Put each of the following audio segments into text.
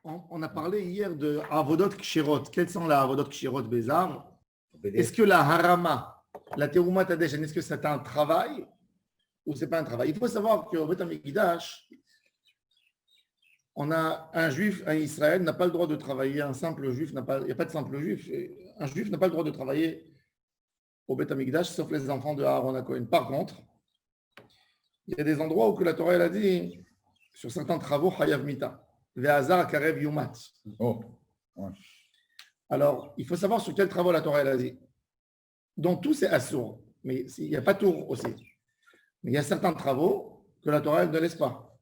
On a parlé hier de Avodot Kshirot. Quelles sont les Avodot Kshirot Bézar? Est-ce que la Harama, la Terumat Adeshen, est-ce que c'est un travail ou c'est pas un travail? Il faut savoir qu'au Beth HaMikdash, on a un juif, un Israël n'a pas le droit de travailler, un simple juif n'a pas, il n'y a pas de simple juif, un juif n'a pas le droit de travailler au Beth HaMikdash, sauf les enfants de Aaron HaKohen. Par contre, il y a des endroits où que la Torah elle a dit, sur certains travaux, Hayav Mita. Ve'azar karev yumat. Oh. Ouais. Alors, il faut savoir sur quel travaux la Torah elle a dit. Dans tout, c'est assourd. Mais il n'y a pas tour aussi. Mais il y a certains travaux que la Torah elle ne laisse pas.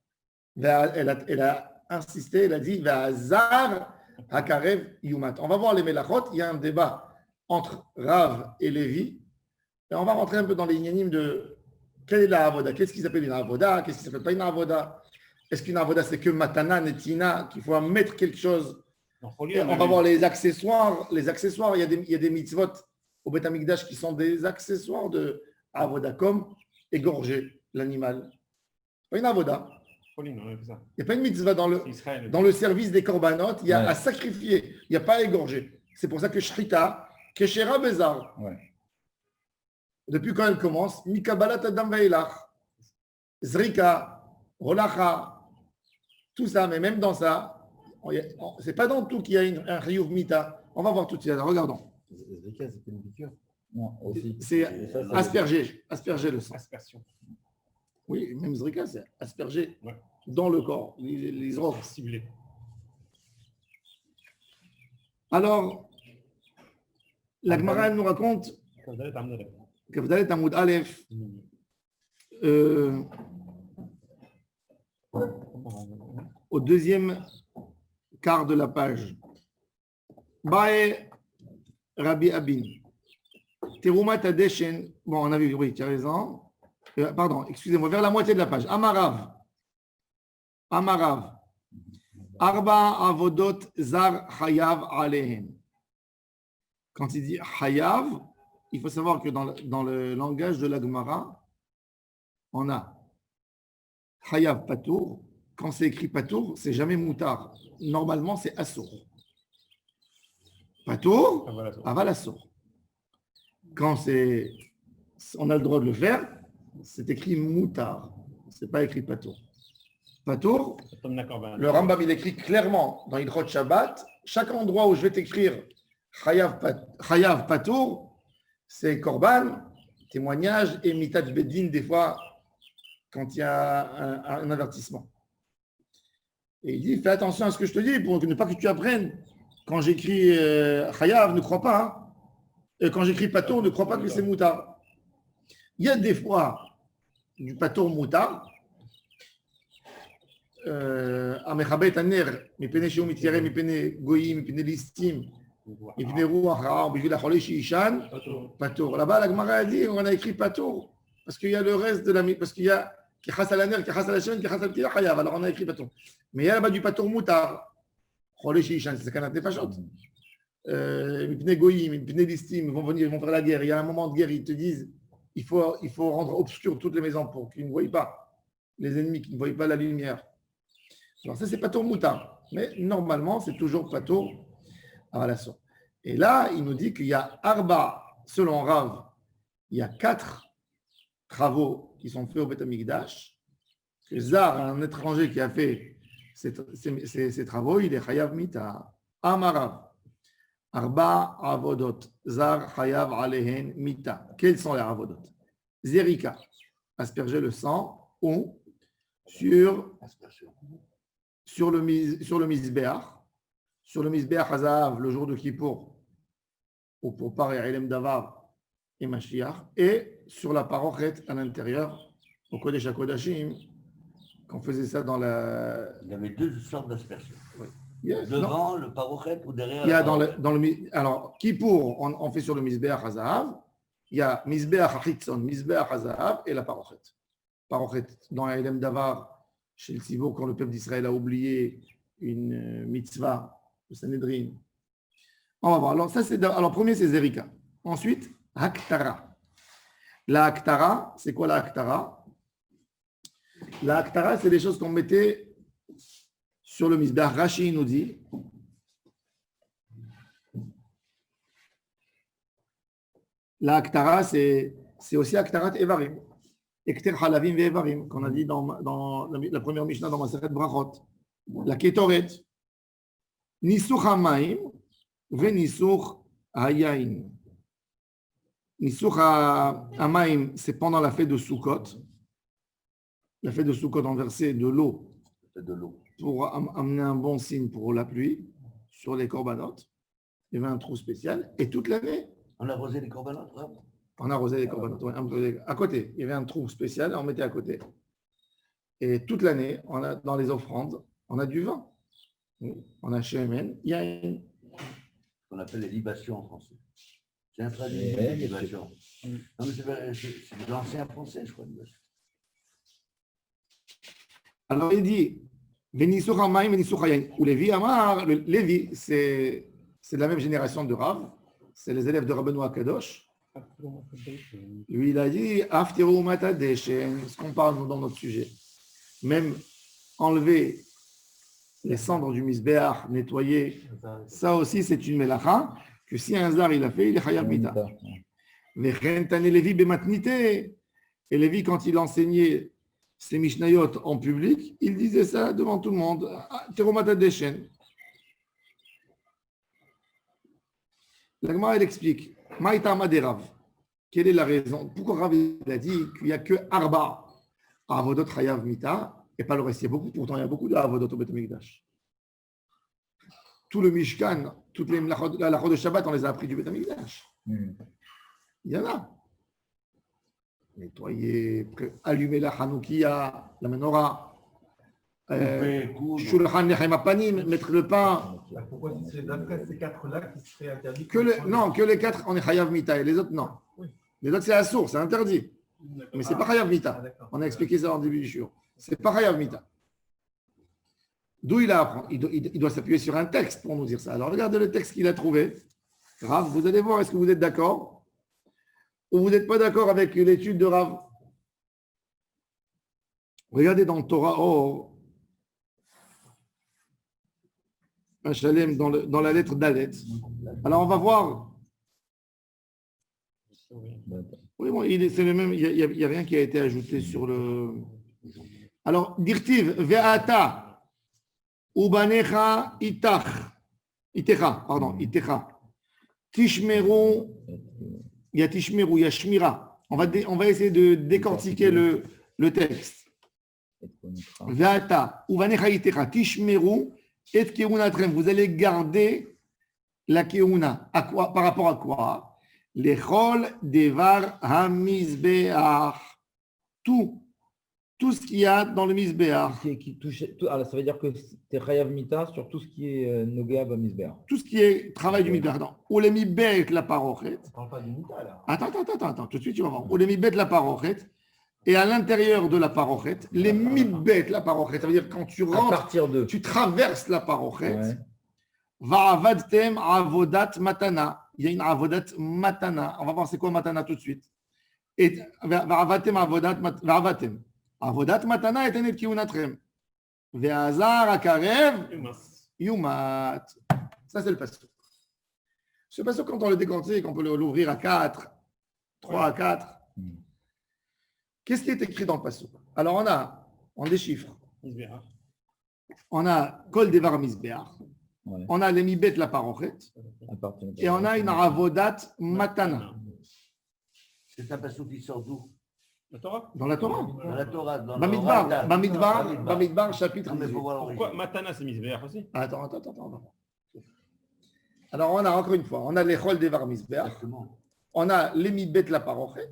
Elle a insisté, elle a dit Ve'azar hakarev yumat. On va voir les Melachot. Il y a un débat entre Rav et Lévi. Et on va rentrer un peu dans les inyanim de quelle est la avoda. Qu'est-ce qui s'appelle une avoda? Qu'est-ce qui ne s'appelle pas une avoda? Est-ce qu'une avoda, c'est que matana, netina, qu'il faut mettre quelque chose? On va voir les accessoires. Les accessoires, il y a des mitzvot au Beth HaMikdash qui sont des accessoires de avoda, comme égorger l'animal. Pas une avoda. Il n'y a pas une mitzvah dans le service des korbanot. Il y a à sacrifier. Il n'y a pas à égorger. C'est pour ça que Shrita, Keshera Bezar. Depuis quand elle commence, Mikabalat Adam Veilach, Zrika, Rolacha, tout ça, mais même dans ça, c'est pas dans tout qu'il y a un Riyuv Mita. On va voir tout de suite. Regardons. Zrika, c'est une piqûre. Non, aussi. C'est asperger le sang. Aspersion. Oui, même Zrika, c'est asperger dans le corps, les ordres ciblés. Alors, la Gemara nous raconte Kavdalet Amoud Aleph, au deuxième quart de la page. Bae Rabbi Abin. Terumat Adeshen. Bon, on avait vu, oui, tu as raison. Pardon, excusez-moi, vers la moitié de la page. Amarav. Arba Avodot Zar Hayav Alehem. Quand il dit Hayav, il faut savoir que dans le langage de la Gemara, on a Hayav Patour. Quand c'est écrit Patour, c'est jamais Moutar. Normalement, c'est Assour. Patour, Aval Assour. Quand on a le droit de le faire, c'est écrit Moutar. C'est pas écrit Patour. Patour, le Rambam il écrit clairement dans Hilchot Shabbat, chaque endroit où je vais t'écrire Chayav Patour, c'est Korban, témoignage et Mitat Bedin des fois quand il y a un avertissement. Et il dit, fais attention à ce que je te dis pour ne pas que tu apprennes. Quand j'écris Chayav, ne crois pas. Hein. Et quand j'écris Patour, ne crois pas que c'est Moutar. Il y a des fois du Patour Moutar. המכבה הנר מפני שהוא מתיירא מפני גויים, מפני ליסטים, מפני רוח רעה, בשביל החולה שיישן, פטור. Là-bas, la Gemara a dit, on a écrit patour, parce qu'il y a le reste de la... Parce qu'il y a כחס על הנר, כחס על השמן, כחס על פתילה חייב, alors on a écrit patour. Mais il y a là-bas du patour moutar, חולה שיישן, c'est סכנת נפשות. מפני גויים, מפני ליסטים, ils vont venir, ils vont faire la guerre. Il y a un moment de guerre, ils te disent, il faut rendre obscur toutes les maisons pour qu'ils ne voient pas, les ennemis qui ne voient pas la lumière. Alors ça, c'est Patour Moutar. Mais normalement, c'est toujours Patour à la sorte. Et là, il nous dit qu'il y a Arba, selon Rav, il y a 4 travaux qui sont faits au Beth HaMikdash. Que Zar, un étranger qui a fait ces travaux, il est Chayav Mita. Amarav. Arba Avodot. Zar Chayav Alehen Mita. Quels sont les Avodot? Zerika. Asperger le sang ou sur le Mizbeach, Hazav, le jour de Kippour, ou pour Par et Elem Davar et Mashiach, et sur la parochet à l'intérieur, au Kodesh HaKodashim, qu'on faisait ça dans la... Il y avait 2 sortes d'aspersions. Oui. Devant le parochet ou derrière? Il y a alors, Kippour, on fait sur le Mizbeach Hazav, il y a Mizbeach Hachitzon, Mizbeach Hazav et la parochet. Parochet dans Elem Davar, chez le Tzibour, quand le peuple d'Israël a oublié une mitzvah, le Sanhedrin. On va voir. Alors, premier, c'est Zerika. Ensuite, Haktara. La Haktara, c'est quoi la Haktara? La Haktara, c'est des choses qu'on mettait sur le Mizbeach. Rashi nous dit la Aktara, c'est aussi Aktarat Evarim. Ekter Halavim ve Evarim, qu'on a dit dans la première Mishnah dans Maseret Brachot. La Ketoret. Nisuch HaMaim ve Nisuch HaYain. Nisuch HaMaim, c'est pendant la fête de Sukkot. La fête de Sukkot, on versait de l'eau pour amener un bon signe pour la pluie sur les corbanotes. Il y avait un trou spécial. Et toute l'année, On a arrosé les corbanotes, vraiment. on arrosait les corbanotes. Ouais, à côté, il y avait un trou spécial et on mettait à côté. Et toute l'année, dans les offrandes, on a du vin. On a shemen, yain. On appelle les libations en français. C'est un traduit, Ouais, les libations. Non, mais c'est de l'ancien français, je crois. Libation. Alors il dit, Venissur Hamaim, Venissur Hayain. Ou Lévi Amar, Lévi, c'est de la même génération de Rav, c'est les élèves de Rabbeinu Akadosh. Lui, il a dit, Aftiru Matadeshen, ce qu'on parle dans notre sujet. Même enlever les cendres du Misbéach, nettoyer, ça aussi c'est une melacha, que si un zar il a fait, il est Chayav Mita. Mais Rentane Lévi Bematnite, et Lévi, quand il enseignait ses Mishnayot en public, il disait ça devant tout le monde. Teromata Deshen. La Gemara, elle explique. Maïtama de Rav. Quelle est la raison? Pourquoi Rav a dit qu'il n'y a que Arba Avodot Chayav Mita et pas le reste? Il y a beaucoup, pourtant il y a beaucoup d'Avodot au Beth Amikdash. Tout le Mishkan, toutes les halachot de Shabbat, on les a appris du Beth Amikdash. Il y en a. Nettoyer, allumer la Hanoukia, la menorah, Shulchan Lechem Apanim, mettre le pain. Pourquoi c'est d'après ces quatre-là qui seraient interdits? Non, que les quatre, on est Chayav Mita et les autres, non. Oui. Les autres, c'est Assour, c'est interdit. Mais ce n'est pas Chayav Mita. On a expliqué ça en début du shiur. Ce n'est pas Chayav Mita. D'où il apprend? Il doit s'appuyer sur un texte pour nous dire ça. Alors regardez le texte qu'il a trouvé. Rav, vous allez voir, est-ce que vous êtes d'accord ou vous n'êtes pas d'accord avec l'étude de Rav? Regardez dans le Torah Or, un Shalem dans la lettre d'Alet. Alors on va voir. Oui, bon, c'est le même, il n'y a rien qui a été ajouté sur le. Alors, Dirtiv, Ve'ata, Ubanecha, Itecha, Tishmeru, il y a Tishmeru, il y a Shmira. On va essayer de décortiquer le texte. Ve'ata, Ubanecha, Itecha, Tishmeru, et Keunatrem. Vous allez garder la Keuna. À quoi, par rapport à quoi? L'Echol Devar HaMizbeach. Tout ce qu'il y a dans le Mizbeach. Qui touche, alors ça veut dire que tu es Chayav Mita sur tout ce qui est Nogea Bamizbeach. Tout ce qui est travail du Mizbeach. Ou les Mibet la parochet. On parle pas du Mita là. Attends. Tout de suite, tu vas voir. Ou les Mibet la parochet. Et à l'intérieur de la parochet, les Mibet la parochet. Ça veut dire quand tu rentres, à partir de... tu traverses la parochet. Ouais. Va'avadtem avodat matana. Il y a une avodat matana. On va voir c'est quoi matana tout de suite. Et va'avadtem avodat va'avadtem. Avodat matana est un kiunatrem. Ve'azar akarev yumat. Ça c'est le pasteur. Ce pasteur, quand on le décortique, on peut l'ouvrir à 4, 3 à 4. Qu'est-ce qui est écrit dans le pasteur? Alors on déchiffre. On a Kol Devar Mizbeach. Ouais. On a les Mibet la parochet. Et on a une avodat matana. C'est un passage qui sort d'où? Dans la Torah. Dans la Torah. Dans Bamidbar, chapitre Non, mais 18. faut voir Pourquoi l'origine. Matana c'est Misbeach aussi? Attends. Alors, on a encore une fois, on a l'Echol Devar Mizbeach, Exactement. on a les Mibet la parochet,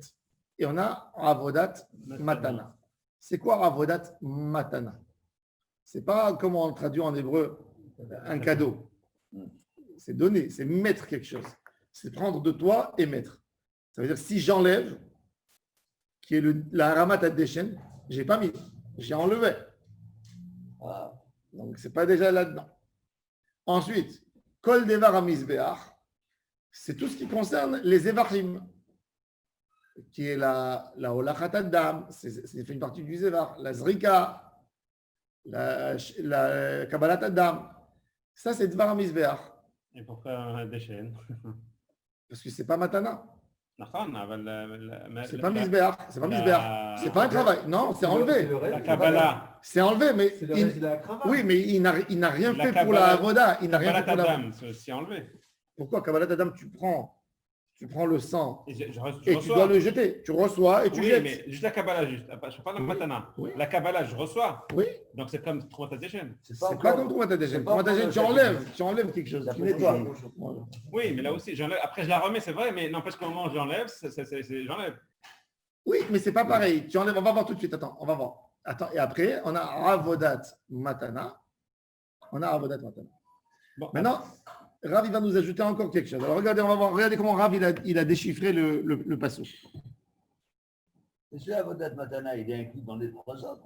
et on a Avodat Matana. C'est quoi Avodat Matana? C'est pas comment on traduit en hébreu un cadeau. C'est donner, c'est mettre quelque chose. C'est prendre de toi et mettre. Ça veut dire si j'enlève, qui est la Ramat Adeshen, j'ai pas mis, j'ai enlevé. Ah, Donc c'est pas déjà là-dedans. Ensuite, Kol Devar HaMizbeach, c'est tout ce qui concerne les Evachim, qui est la Olachat Adam, c'est fait une partie du Zevar, la Zrika, la Kabbalat Adam. Ça, c'est Dvar HaMizbeach. Et pourquoi des chaînes? Parce que c'est pas Matana. נכון, אבל... C'est pas Mizbeach. C'est pas Mizbeach. C'est pas un travail. Non, c'est enlevé. La Kabbalah. C'est enlevé, mais C'est le reste de la cravate. oui, mais il n'a rien La fait pour Kabbalah- la Avoda. Il n'a rien fait Kabbalah pour la. Adam, c'est aussi enlevé. Pourquoi Kabbalat Adam, tu prends le sang Et je et tu reçois. dois le jeter. Tu reçois et tu Oui, jettes. mais juste la Kabbalah, juste. Je ne parle pas de la Matana. Oui. La Kabbalah, je reçois. Oui, Donc c'est comme Traumatisation. c'est pas comme Traumatadégène. Traumatadégène, tu enlèves quelque chose, tu nettoies. Voilà. Oui, mais là aussi, j'enlève. Après, je la remets, c'est vrai, mais n'empêche qu'au moment où j'enlève, j'enlève. Oui, mais c'est pas pareil. Tu enlèves, on va voir tout de suite. Attends, on va voir. Attends, et après, on a Avodat Matana. Bon, Maintenant, Rav, il va nous ajouter encore quelque chose. Alors, regardez, on va voir. Regardez comment Rav, il a déchiffré le passage. Est-ce que Avodat Matana, il est inclus dans les 3 autres?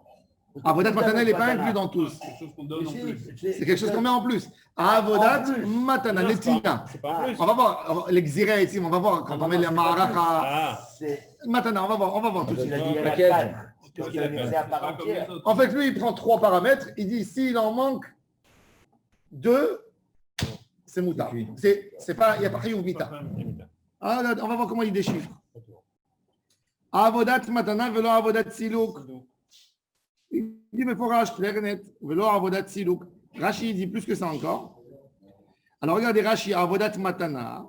Avodat Matana, il n'est pas inclus dans tous. C'est quelque chose qu'on donne en plus. C'est quelque chose qu'on met en plus. Avodat Matana, non, Netina. c'est pas en plus. On va voir. Les Xireh ici, on va voir. Quand on met les Maharacha. Ah, C'est Matana, on va voir tout de suite. il a dit il y en a Laquelle 4. Parce qu'il a mis ça à part Pas comme les entière. autres. En fait, lui, il prend 3 paramètres. Il dit s'il en manque 2, c'est moutar. C'est pas, il n'y a pas rien ou mita. Ah, là, on va voir comment il déchiffre. Avodat matana velo avodat siluk. Il dit mais faut Rashi, clair et net. Velo avodat siluk. Rashi dit plus que ça encore. Alors regardez Rashi, avodat matana.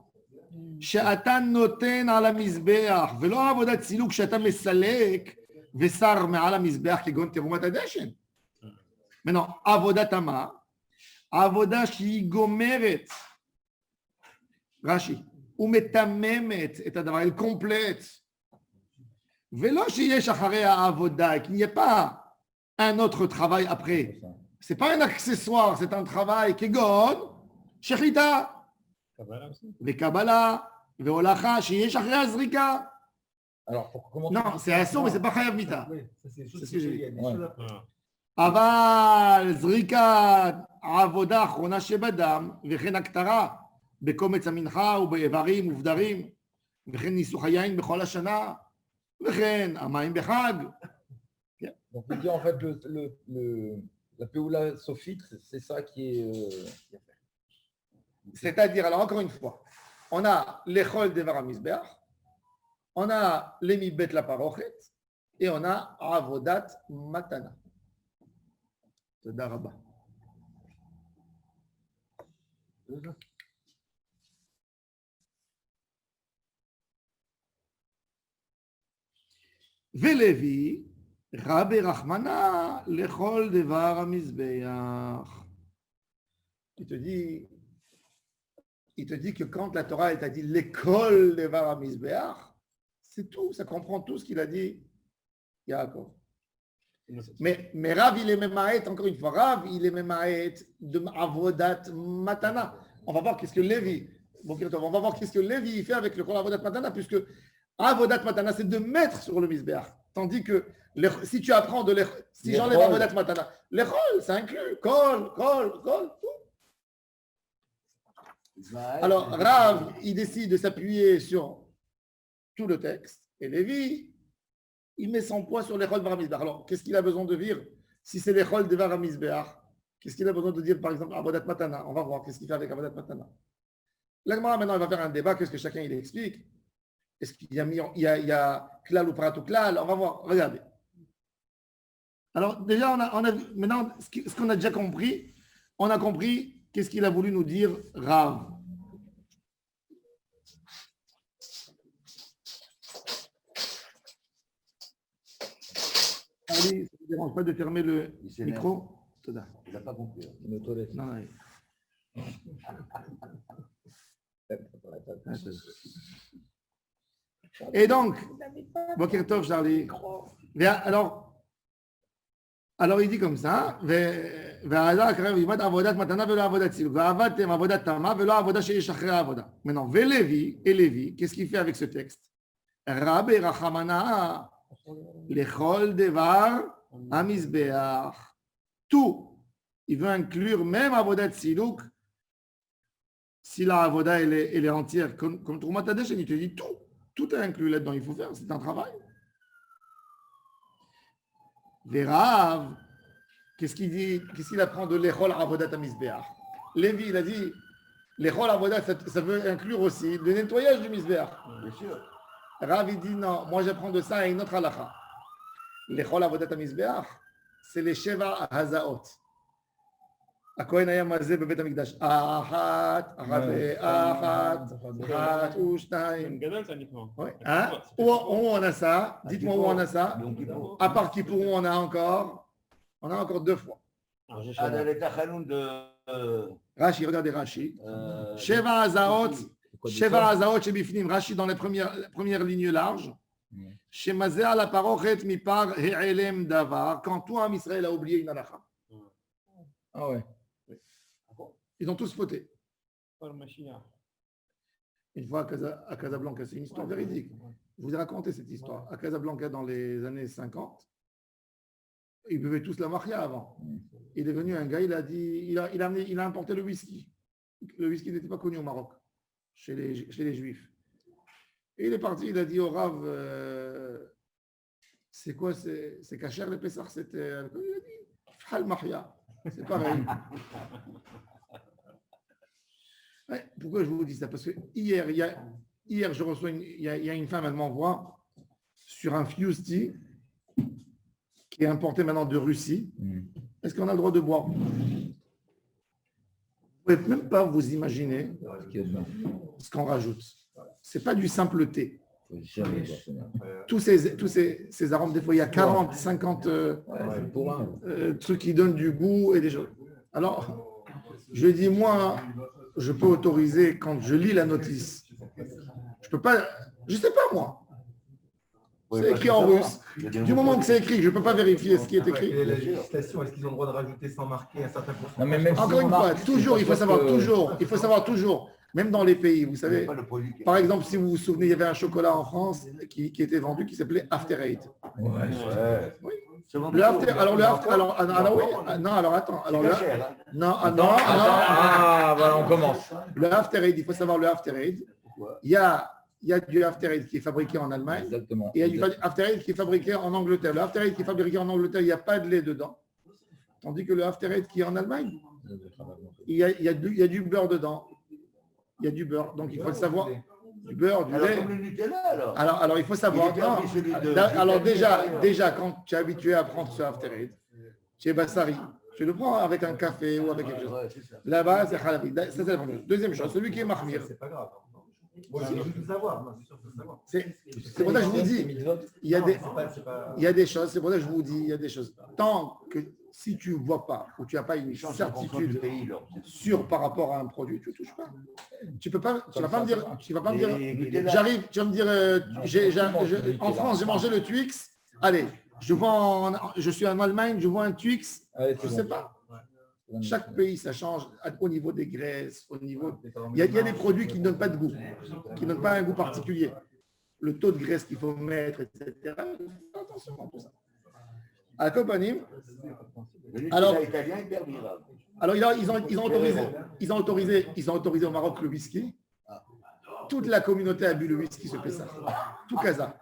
שאתה נותן על המזבח, ולא עבודת סילוק שאתה מסלק ושר מעל המזבח כגון תרומת הדשן. maintenant, עבודת מה? עבודה שהיא גומרת, רש"י, ומתממת את הדבר, elle complète. ולא שיש אחרי העבודה, qu'il n'y ait pas un autre travail après. C'est pas un accessoire, c'est un travail כגון שחיטה. Kabbalah aussi. וקבלה והולכה שיש אחרי הזריקה. Alors, comment Non, c'est assaut, mais c'est pas חייב מיתה. Oui, ça, c'est des choses C'est ce que j'ai dit. qui viennent. Ouais. Ah. אבל זריקת העבודה האחרונה שבדם, וכן הכתרה בקומץ המנחה ובאיברים ובדרים, וכן ניסוך היין בכל השנה, וכן המים בחג. Donc, il dit en fait, la Péoula sophite, c'est ça qui est. C'est-à-dire, alors encore une fois, on a l'échol des varamizbeach, on a l'émibet la parochet, et on a avodat matana. Toda rabba. Velevi, Rabbi Rachmana, l'échol des varamizbeach. Il te dit que quand la Torah elle t'a dit l'école des Varamizbeach, c'est tout, ça comprend tout ce qu'il a dit Yaakov. Mais Rav, il est même encore une fois, Rav, il est même de Avodat Matana. On va voir qu'est-ce que Lévi, on va voir qu'est-ce que Lévi fait avec le Kol Avodat Matana, puisque Avodat Matana, c'est de mettre sur le Mizbeach. Tandis que si tu apprends si j'enlève Avodat Matana, l'école, ça inclut Kol, tout. Alors, Rav, il décide de s'appuyer sur tout le texte, et Lévi, il met son poids sur l'échol Varamizbeach. Alors, qu'est-ce qu'il a besoin de dire si c'est l'échol de Varamizbeach? Qu'est-ce qu'il a besoin de dire, par exemple, Avodat Matana? On va voir qu'est-ce qu'il fait avec Avodat Matana. L'Agmara, maintenant, il va faire un débat, qu'est-ce que chacun il explique. Est-ce qu'il y a klal ou prato klal? On va voir, regardez. Alors, déjà, on a maintenant, ce qu'on a déjà compris, on a compris qu'est-ce qu'il a voulu nous dire, Rav. Allez, ça ne vous dérange pas de fermer le Il s'énerve. micro? Toda. Il n'a pas compris. Une autolette. Non, non. Et donc, Boker Tov, Charlie. Bien, alors il dit comme ça, maintenant, Lévi, qu'est-ce qu'il fait avec ce texte? Rabbi Rachamana, l'echol devar amizbeach. Tout. Il veut inclure même Avodat Siluk. Si la Avoda elle est entière, comme Troumat Hadeshen, il te dit tout. Tout est inclus là-dedans. Il faut faire, c'est un travail. Vérav, Qu'est-ce qu'il dit? Qu'est-ce qu'il apprend de l'Echol Avodat HaMizbeach? Lévi, il a dit, l'Echol Avodat, ça veut inclure aussi le nettoyage du Mizbeach. Bien sûr. Rav, il dit non, moi j'apprends de ça à une autre halakha. L'Echol Avodat HaMizbeach, c'est les Sheva Hazaot. הכהן היה מזה בבית המקדש. אחת, אחת ושתיים. גדול ça uniquement. Ouais. Hein? Où on a ça? Dites-moi où on a ça. À part Kippour, où on a encore? On a encore 2 fois. Alors, j'ai Ah, dans les Tachanoun de. Rashi, regardez Rashi. Sheva Hazaot, Sheva Hazaot chez Bifnim. Rashi dans les premières lignes larges. Chez Mazé à la parochet mipar he'elem davar. Quand toi, Am Israël, a oublié une halakha. Ah ouais. Ils ont tous fauté. pas le Mashiach. Une fois à Casablanca, c'est une histoire véridique. Je vous ai raconté cette histoire. À Casablanca, dans les années 50, ils buvaient tous la maria avant. Il est venu un gars, il a dit, il a importé le whisky. Le whisky n'était pas connu au Maroc, chez les Juifs. Et il est parti, il a dit au Rav, c'est quoi, c'est cachère les Pessar, c'était alcool. Il a dit, Fhal Mahia, c'est pareil. Ouais, pourquoi je vous dis ça? Parce que hier, je reçois il y a une femme, elle m'envoie sur un Fusti qui est importé maintenant de Russie. Est-ce qu'on a le droit de boire? Vous ne pouvez même pas vous imaginer ce qu'on rajoute. Ce n'est pas du simple thé. Tous ces arômes, des fois, il y a 40, 50 trucs qui donnent du goût et des choses. Alors, je dis, moi, je peux autoriser quand je lis la notice. Je peux pas, je sais pas moi. C'est écrit en russe. Du moment que c'est écrit, je ne peux pas vérifier ce qui est écrit. Et la législation, est-ce qu'ils ont le droit de rajouter sans marquer un certain pourcentage? Encore une fois, toujours, il faut savoir toujours, même dans les pays, vous savez, par exemple, si vous vous souvenez, il y avait un chocolat en France qui était vendu qui s'appelait After Eight. Oui. Le After, voilà, on commence. Le After Eight, il faut savoir le After Eight. Il y a du After Eight qui est fabriqué en Allemagne. Exactement. Et il y a du After Eight qui est fabriqué en Angleterre. Le After Eight qui est fabriqué en Angleterre, il n'y a pas de lait dedans. Tandis que le After Eight qui est en Allemagne, il y a du beurre dedans. Il y a du beurre. Donc il faut le savoir. Du beurre, du lait. Alors il faut savoir. Alors déjà, quand tu es habitué à prendre ce After Eight, chez Bassari, tu le prends avec un café ou avec quelque chose. Là-bas, c'est Halabi. Ça, c'est la première chose. Deuxième chose, celui qui est Mahmir. C'est pas grave. C'est juste de savoir. C'est pour ça que je vous dis, il y a des choses, c'est pour ça que je vous dis, il y a des choses. Tant que si tu ne vois pas ou tu n'as pas une certitude sûre par rapport à un produit, tu ne touches pas. Tu ne vas pas me dire, j'arrive, tu vas me dire, en France, j'ai mangé le Twix, allez, je suis en Allemagne, je vois un Twix, je ne sais pas. Chaque pays, ça change au niveau des graisses, au niveau. Il y a des produits qui ne donnent pas de goût, qui ne donnent pas un goût particulier. Le taux de graisse qu'il faut mettre, etc. Attention à tout ça. À la compagnie. Alors, ils ont autorisé au Maroc le whisky. Toute la communauté a bu le whisky, ce Pessah. Tout Casa.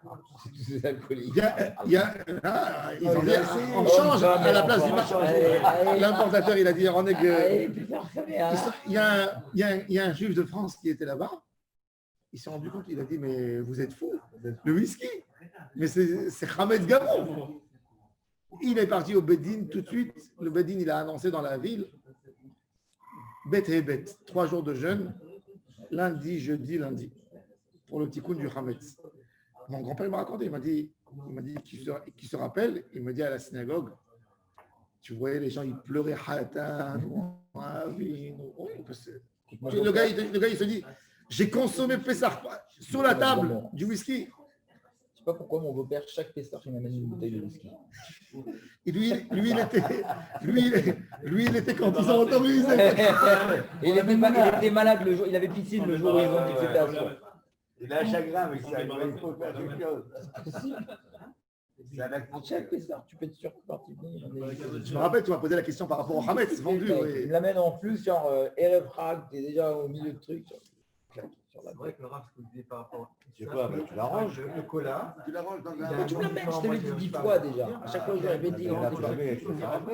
On change à la place du marché. L'importateur, il a dit il y a un juif de France qui était là-bas. Il s'est rendu compte, il a dit, mais vous êtes fous. Le whisky, mais c'est Hamed Gabon. Il est parti au Bedin tout de suite. Le Bedin, il a annoncé dans la ville, bête et bête, 3 jours de jeûne. Lundi, jeudi, lundi, pour le tikkun du Hametz. Mon grand-père m'a raconté, il m'a dit qu'il se rappelle, il me dit à la synagogue, tu voyais les gens, ils pleuraient, le gars, il se dit, j'ai consommé Pessah sur la table du whisky. Je ne sais pas pourquoi mon beau-père, chaque Pessah, il m'amène une bouteille de whisky. Et lui, il était quand ils ont autorisé. Il était malade le jour, il avait piscine le jour où ils ont dit que c'était à soi. Il a un chagrin, mais ça, il faut faire quelque chose. Chaque Pessah, tu peux être sûr que partie. Je me rappelle, tu m'as posé la question par rapport au Hametz vendu. Il me l'amène en plus, genre Erev Hag, t'es déjà au milieu de trucs. C'est vrai que le rap, ce que vous disiez par rapport Je sais pas, tu l'arranges. Le cola. Tu l'arranges dans Il a un. Mais tu me le mets, je te l'ai dit 10 fois déjà. À chaque fois, je l'avais dit.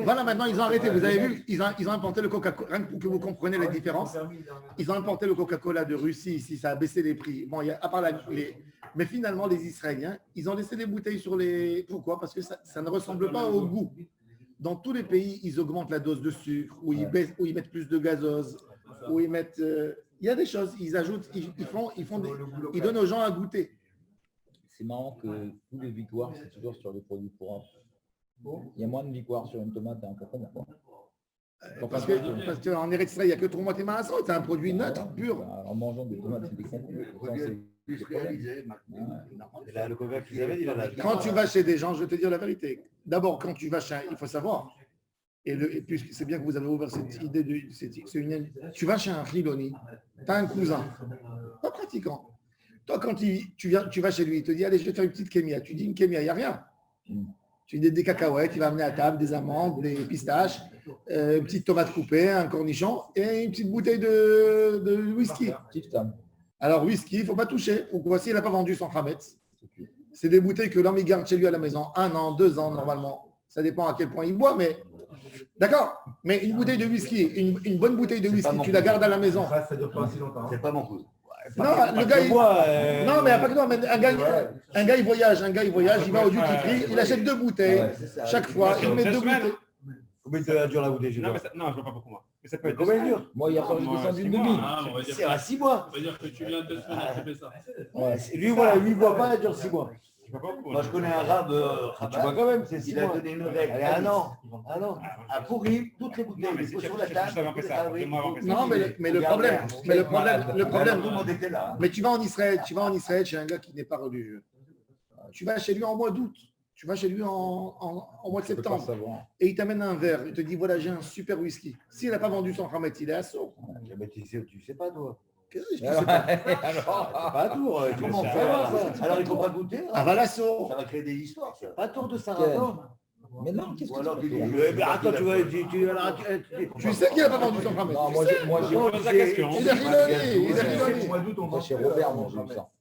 Voilà, maintenant, ils ont arrêté. Vous avez vu, ils ont importé le Coca-Cola. Rien que pour que vous compreniez la différence. Ils ont importé le Coca-Cola de Russie ici, ça a baissé les prix. Bon, à part mais finalement, les Israéliens, ils ont laissé des bouteilles sur les. Pourquoi? Parce que ça ne ressemble pas au goût. Dans tous les pays, ils augmentent la dose de sucre, ou ils mettent plus de gazose, ou ils mettent. Il y a des choses, ils ajoutent, ils donnent aux gens à goûter. C'est marrant que tous les victoires, c'est toujours sur les produits courants. Il y a moins de victoires sur une tomate et un concombre. Parce qu'en Eretz Israël, il n'y a que tomate et maasot, c'est un produit neutre, pur. En mangeant des tomates et des concombres. Industrialisé maintenant. Et là, le coca qu'ils avaient, il en a. Quand tu vas chez des gens, je vais te dire la vérité. D'abord, quand tu vas chez il faut savoir, et puis c'est bien que vous avez ouvert cette idée tu vas chez un Chiloni, tu as un cousin, pas pratiquant. Toi, quand tu vas chez lui, il te dit, allez, je vais te faire une petite kémia. Tu dis une kémia, il n'y a rien. Tu dis des cacahuètes, il va amener à table des amandes, des pistaches, une petite tomate coupée, un cornichon et une petite bouteille de whisky. Alors, whisky, il ne faut pas toucher. Pourquoi? S'il n'a pas vendu son Hametz, c'est des bouteilles que l'homme il garde chez lui à la maison 1 an, 2 ans normalement. Ça dépend à quel point il boit, mais d'accord. Mais une bouteille de whisky, une bonne bouteille de whisky, tu la gardes à la maison. Ça dure pas aussi longtemps. C'est pas mon coup. Non, le gars, non, mais pas que toi, mais un gars, il voyage, il va au duty free, il achète 2 bouteilles chaque fois, il met 2 bouteilles. Combien ça dure la bouteille? Non, je ne vois pas beaucoup moi. Mais ça peut être Combien elle dure? Moi, hier soir, j'ai descendu une demi. C'est à 6 mois. On va dire que tu viens 2 semaines à choper ça. Lui, voilà, lui, il ne boit pas, elle dure 6 mois. Je vois pas beaucoup. Moi, je connais un arabe, tu vois quand même, c'est 6 mois. Il a donné une règle. Elle a un an. À pourri, toutes les bouteilles, il faut sur la table. Non, mais le problème, Tout le monde était là. mais tu vas en Israël chez un gars qui n'est pas religieux. Tu vas chez lui en mois d'août, tu vas chez lui en mois de septembre, et il t'amène un verre, il te dit voilà, j'ai un super whisky. S'il n'a pas vendu son Hametz, il est à saut. Mais tu sais pas, toi. Qu'est-ce que je sais pas? Pas à tour. Comment faire ça? Alors, il ne faut pas goûter. Ah, va la saut. Ça va créer des histoires, ça. Pas tour de Sarah. Mais non, qu'est-ce Ou que alors, tu tu dis? dis, attends, Tu sais qu'il n'a pas vendu son Hametz. Moi, Je pose la question. Il est rilonné. Au mois d'août, on Moi, mange chez Robert, moi, j'ai vu ça.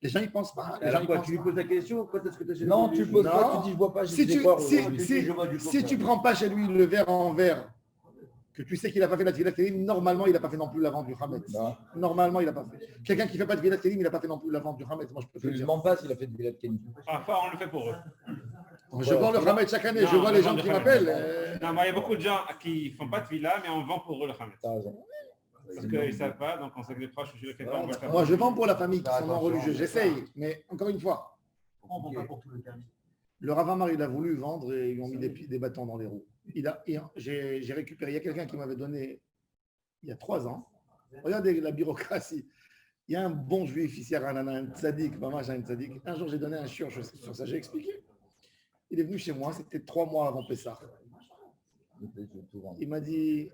Les gens, ils pensent pas. Alors quoi, tu lui poses la question, quand est-ce que tu as Non, tu poses pas, tu dis je bois pas, Si tu ne prends pas chez lui le verre en verre, que tu sais qu'il n'a pas fait la Tfilat Kélim, normalement, il n'a pas fait non plus la vente du Hametz. Normalement, il n'a pas fait. Quelqu'un qui ne fait pas de Tfilat Kélim, il n'a pas fait non plus la vente du Hametz. Moi, je peux te Je le ne dire. demande pas s'il a fait de Villat Kenny. Parfois, on le fait pour eux. Je vends le Hametz chaque année. Je vois les gens qui m'appellent. Non, mais il y a beaucoup de gens qui ne font pas de villa, mais on vend pour eux le Hametz. T'as raison. Parce qu'ils ne savent pas, donc on sait que les proches, je ne le fais pas. On va le faire. Moi, je vends pour la famille qui sont non religieux. J'essaye. Mais encore une fois, On ne vend pas pour tout le cas. le Rav Amar, il a voulu vendre et ils lui ont mis des bâtons dans les roues. J'ai récupéré. Il y a quelqu'un qui m'avait donné, il y a 3 ans. Regardez la bureaucratie. Il y a un bon juif ici à Ranana, un tzaddik, maman, j'ai un tzaddik. Un jour, j'ai donné un shiur sur ça. J'ai expliqué. Il est venu chez moi, c'était 3 mois avant Pessah. Il m'a dit,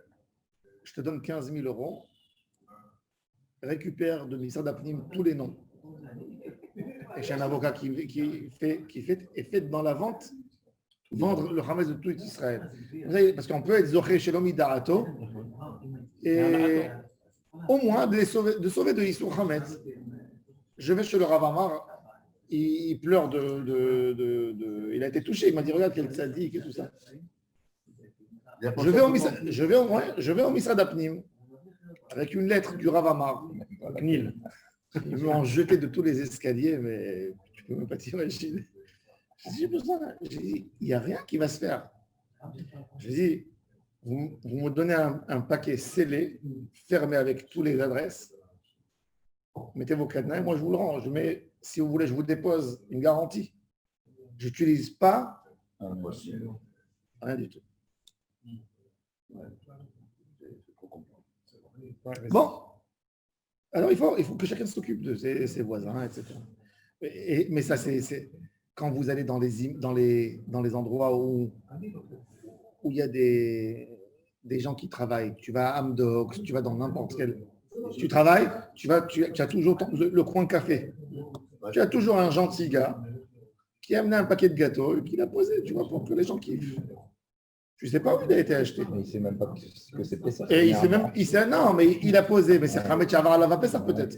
je te donne 15 000 €, récupère de ministère d'Apnim tous les noms. Et j'ai un avocat qui fait dans la vente, vendre le Hametz de tout Israël. Vous savez, parce qu'on peut être Zoché chez l'Omi Darato, et au moins de sauver de Issur Hametz. Je vais chez le Rav Amar, il pleure il a été touché, il m'a dit regarde quel tzaddik et tout ça. Je vais au Misrad Apnim avec une lettre du Rav Amar, Knil. Ils m'ont jeté de tous les escaliers, mais tu peux même pas t'imaginer. J'ai dit, il n'y a rien qui va se faire. Je dis, vous me donnez un paquet scellé, fermé avec toutes les adresses. Mettez vos cadenas et moi je vous le rends. Si vous voulez, je vous dépose une garantie. Je n'utilise pas rien du tout. Bon, alors il faut que chacun s'occupe de ses voisins, etc. Mais ça, c'est quand vous allez dans les endroits où il y a des gens qui travaillent. Tu vas à Amdocs, tu vas dans n'importe quel. Tu travailles, tu as toujours le coin café. Tu as toujours un gentil gars qui a amené un paquet de gâteaux et qui l'a posé, tu vois, pour que les gens kiffent. Je ne sais pas où il a été acheté. Mais il ne sait même pas que c'est Pessah. Et non, mais il a posé, mais c'est Hametz Shavar Alav Pessah peut-être.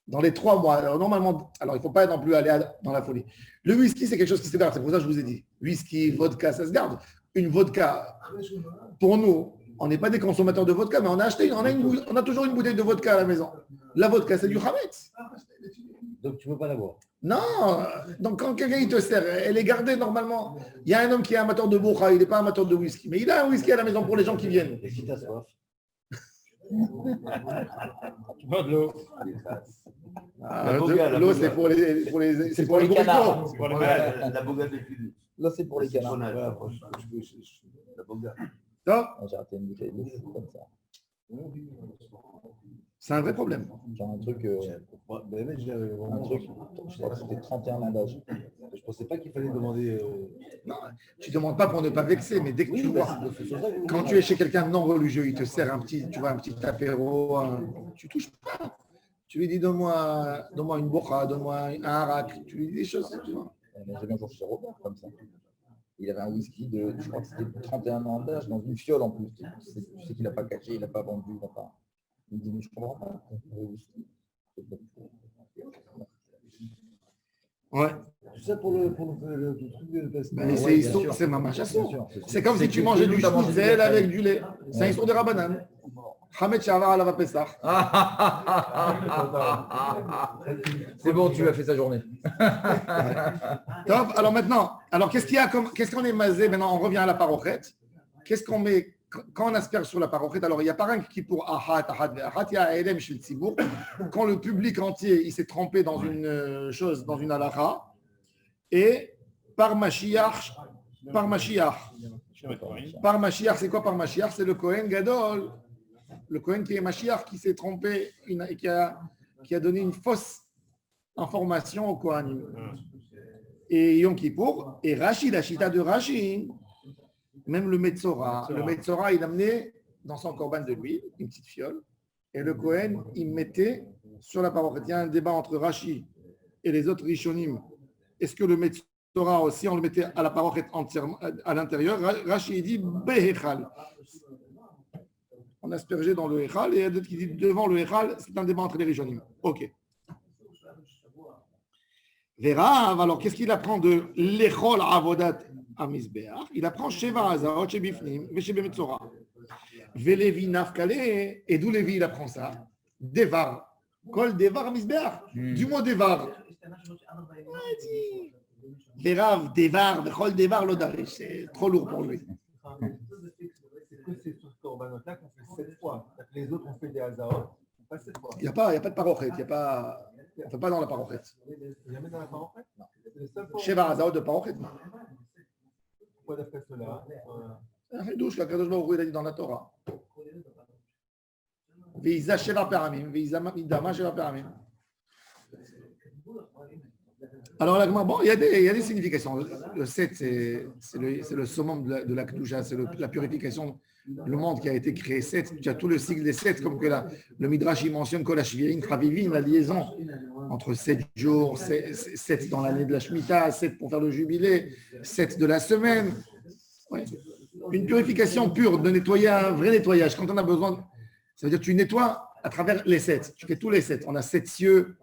Dans les 3 mois. Alors, normalement, il ne faut pas non plus aller dans la folie. Le whisky, c'est quelque chose qui se garde. C'est pour ça que je vous ai dit. Whisky, vodka, ça se garde. Une vodka, pour nous, on n'est pas des consommateurs de vodka, mais on a acheté, on a toujours une bouteille de vodka à la maison. La vodka, c'est du Hametz. Donc tu ne peux pas la boire. Non, donc quand quelqu'un il te sert, elle est gardée normalement. Il y a un homme qui est amateur de bourra, il n'est pas amateur de whisky, mais il a un whisky à la maison pour les gens qui viennent. Et si tu as soif. Tu bois de l'eau. L'eau, c'est pour les canards. C'est pour les malades. La boga de Philippe. Là, c'est pour les canards. La boga. J'ai raté une bouteille de fou comme ça. C'est un vrai problème. Genre un truc, je crois que c'était 31 ans d'âge. Je ne pensais pas qu'il fallait demander. Non, tu ne demandes pas pour ne pas vexer, mais dès que tu vois, quand tu es chez quelqu'un de non religieux, il te sert un petit apéro, tu ne touches pas. Tu lui dis donne-moi une bourra, donne-moi un harak, tu lui dis des choses, tu vois. J'ai vu un jour chez Robert comme ça. Il avait un whisky je crois que c'était 31 ans d'âge, dans une fiole en plus. Tu sais qu'il n'a pas caché, il n'a pas vendu. Il me dit, mais je ne comprends pas. Ouais. Tout ça pour le truc de Mais c'est ma chasseur. C'est comme si tu mangeais du schnitzel avec du lait. C'est un histoire de Rabbanan. Hametz Shavar Alav Pessah. C'est bon, tu as fait sa journée. Top. Alors maintenant, qu'est-ce qu'on est masé maintenant? On revient à la parochette. Qu'est-ce qu'on met quand on asperge sur la parochette? Alors il n'y a pas rien qui pour ahat, il y a elem shel tzibour. Quand le public entier il s'est trempé dans une chose, dans une halakha, et par Mashiach, c'est quoi par Mashiach? C'est le Kohen Gadol. Le Kohen qui est Mashiach, qui s'est trompé et qui a donné une fausse information au Kohanim. Et Yom Kippour, et Rashi, la chita de Rashi, même le Metzora, il amenait dans son korban de l'huile, une petite fiole, et le Kohen, il mettait sur la parochette. Il y a un débat entre Rashi et les autres Rishonim. Est-ce que le Metzora aussi, on le mettait à la parochette entièrement, à l'intérieur? Rashi dit Behechal. On aspergeait dans le Echal, et il y a d'autres qui disent devant le Echal, c'est un débat entre les Rishonim. Ok. Vérav, alors qu'est-ce qu'il apprend de l'Echol Avodat Amizbeach? Il apprend Sheva Azaot, Shebifnim, Veshebe Metzora. Velevi Nafkale, et d'où Lévi il apprend ça? Devar. Kol Devar Amizbeach. Du mot Devar. Vérav, Devar, Vechol Devar Lodare. C'est trop lourd pour lui. C'est sur ce corbanote-là qu'on fait 7 fois. Les autres ont fait des hazaot, on passe 7 fois. Il n'y a pas de parochette, on ne fait pas dans la parochette. Jamais dans la parochette? Non. Sheva Azaot de parochette. Pourquoi d'après cela? Un redouche, la Kadosh Baruch Hu, il a dit dans la Torah. Veisa Sheva Peramim, Veisa Midama Sheva Peramim. Alors, il y a des significations. Le 7, c'est le summum de la Kedusha, c'est la purification. Le monde qui a été créé 7, tu as tout le cycle des 7, comme que le Midrash il mentionne Kolashvirin, Travivin, la liaison entre 7 jours, 7 dans l'année de la Shemitah, 7 pour faire le jubilé, 7 de la semaine. Ouais. Une purification pure, de nettoyer un vrai nettoyage. Quand on a besoin, ça veut dire que tu nettoies à travers les 7. Tu fais tous les 7. On a 7 cieux,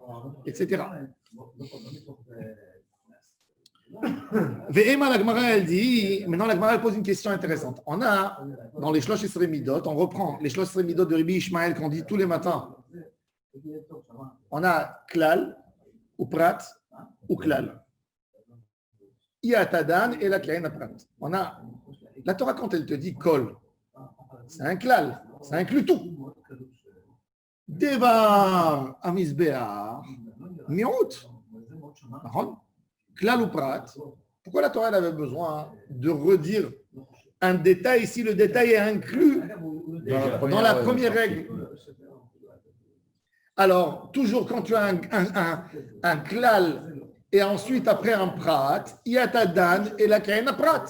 etc. Ve'ema, la Gemara, elle dit, maintenant la Gemara pose une question intéressante. On a, dans les Shlosh Esrei Midot, on reprend les Shlosh Esrei Midot de Rabbi Ishmael qu'on dit tous les matins. On a Klal, ou Prat, ou Klal. Iatadan et la Kain Prat. On a, la Torah quand elle te dit Kol, c'est un Klal, ça inclut tout. Devar, Amizbeah, Miot. Klal ou Prat, pourquoi la Torah avait besoin de redire un détail si le détail est inclus dans la première règle? Alors, toujours quand tu as un Klal et ensuite après un Prat, il y a ta Dan et la Kaina Prat.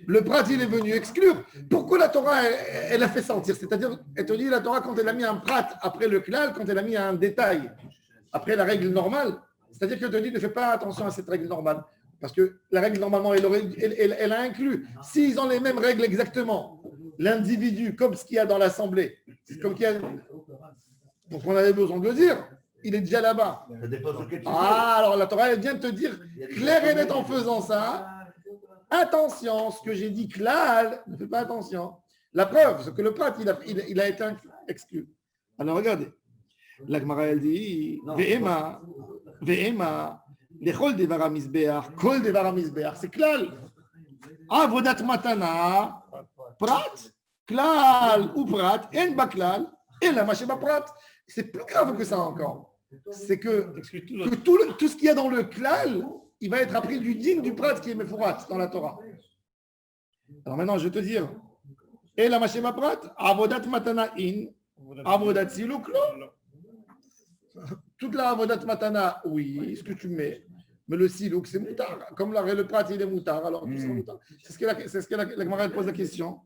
Le Prat, il est venu exclure. Pourquoi la Torah, elle a fait sortir? C'est-à-dire, elle te dit la Torah quand elle a mis un Prat après le Klal, quand elle a mis un détail après la règle normale. C'est-à-dire que te dit ne fais pas attention à cette règle normale. Parce que la règle, normalement, elle a inclus. S'ils ont les mêmes règles exactement, l'individu, comme ce qu'il y a dans l'Assemblée, comme qu'il y a, pour qu'on avait besoin de le dire, il est déjà là-bas. Ça dépend de ce que tu Ah, alors la Torah, elle vient de te dire, clair et net en faisant ça, attention, ce que j'ai dit, klal, ne fais pas attention. La preuve, c'est que le prat, il a été exclu. Alors regardez, la Gemara, elle dit, Ve'ema, lechol devar hamizbeach, kol devar hamizbeach, c'est klal. Avodat matana, prat, klal ou prat, en baklal, et la machema prat. C'est plus grave que ça encore. C'est que tout ce qu'il y a dans le klal, il va être appris du digne du prat qui est mefurat dans la Torah. Alors maintenant, je vais te dire, et la machema prat, avodat matana in, avodat siluk lo. Toute la avodat matana, oui, ce que tu mets. Mais le siluk, c'est moutar. Comme le prat, il est moutar, alors tout c'est moutar. C'est ce que la Gemara pose la question.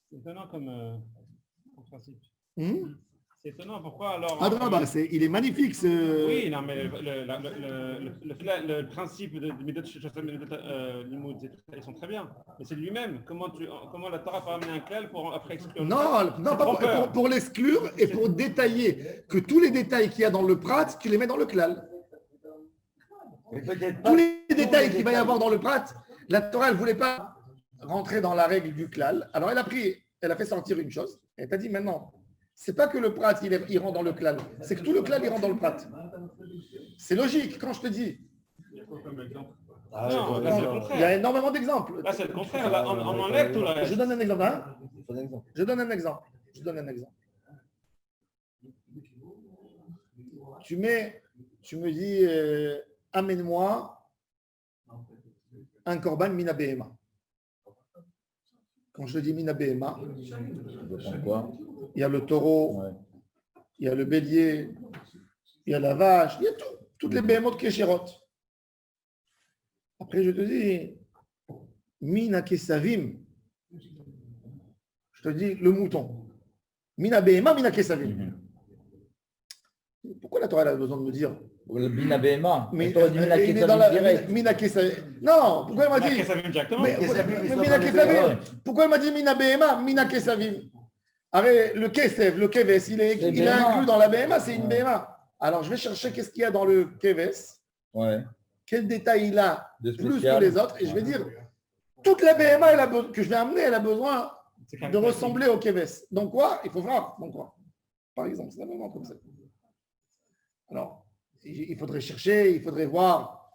C'est étonnant comme principe. C'est étonnant, pourquoi alors... Il est magnifique ce... Oui, non, mais le principe de Midot Limoud, ils sont très bien. Mais c'est lui-même. Comment la Torah peut amener un klal pour après exclure? Non, pas pour l'exclure et pour détailler que tous les détails qu'il y a dans le prat, tu les mets dans le klal. Tous les détails qu'il va y avoir dans le prat, la Torah, elle ne voulait pas rentrer dans la règle du klal. Alors elle a fait sortir une chose. Elle t'a dit maintenant, c'est pas que le prat il rentre dans le klal, c'est que tout le klal il rentre dans le prat. C'est logique quand je te dis. Non, là, c'est le contraire. Il y a énormément d'exemples. Là, c'est le contraire. Là, on enlève tout le reste. Je donne un exemple. Je donne un exemple. Tu me dis, amène-moi un korban mina behema. Quand je dis mina behema, il y a le taureau, il y a le bélier, il y a la vache, il y a toutes les behemoth kesherot. Après, je te dis, mina kesavim. Je te dis le mouton. Mina behema, mina kesavim. Pourquoi la Torah a besoin de me dire Le Mina Behema. mais il est dans la Mina Kesavim. Non, pourquoi elle m'a dit Mina Kesavim. Pourquoi elle m'a dit Mina Behema, Mina Kesavim? Avec le Kesev, le Keves, il est inclus dans la Behema, c'est une Behema. Alors je vais chercher qu'est-ce qu'il y a dans le Keves. Quel détail il a plus que les autres, et je vais dire toute la Behema que je vais amener, elle a besoin de ressembler au Keves. Donc quoi? Il faut voir. Donc quoi? Par exemple, c'est vraiment comme ça. Alors, il faudrait chercher, il faudrait voir,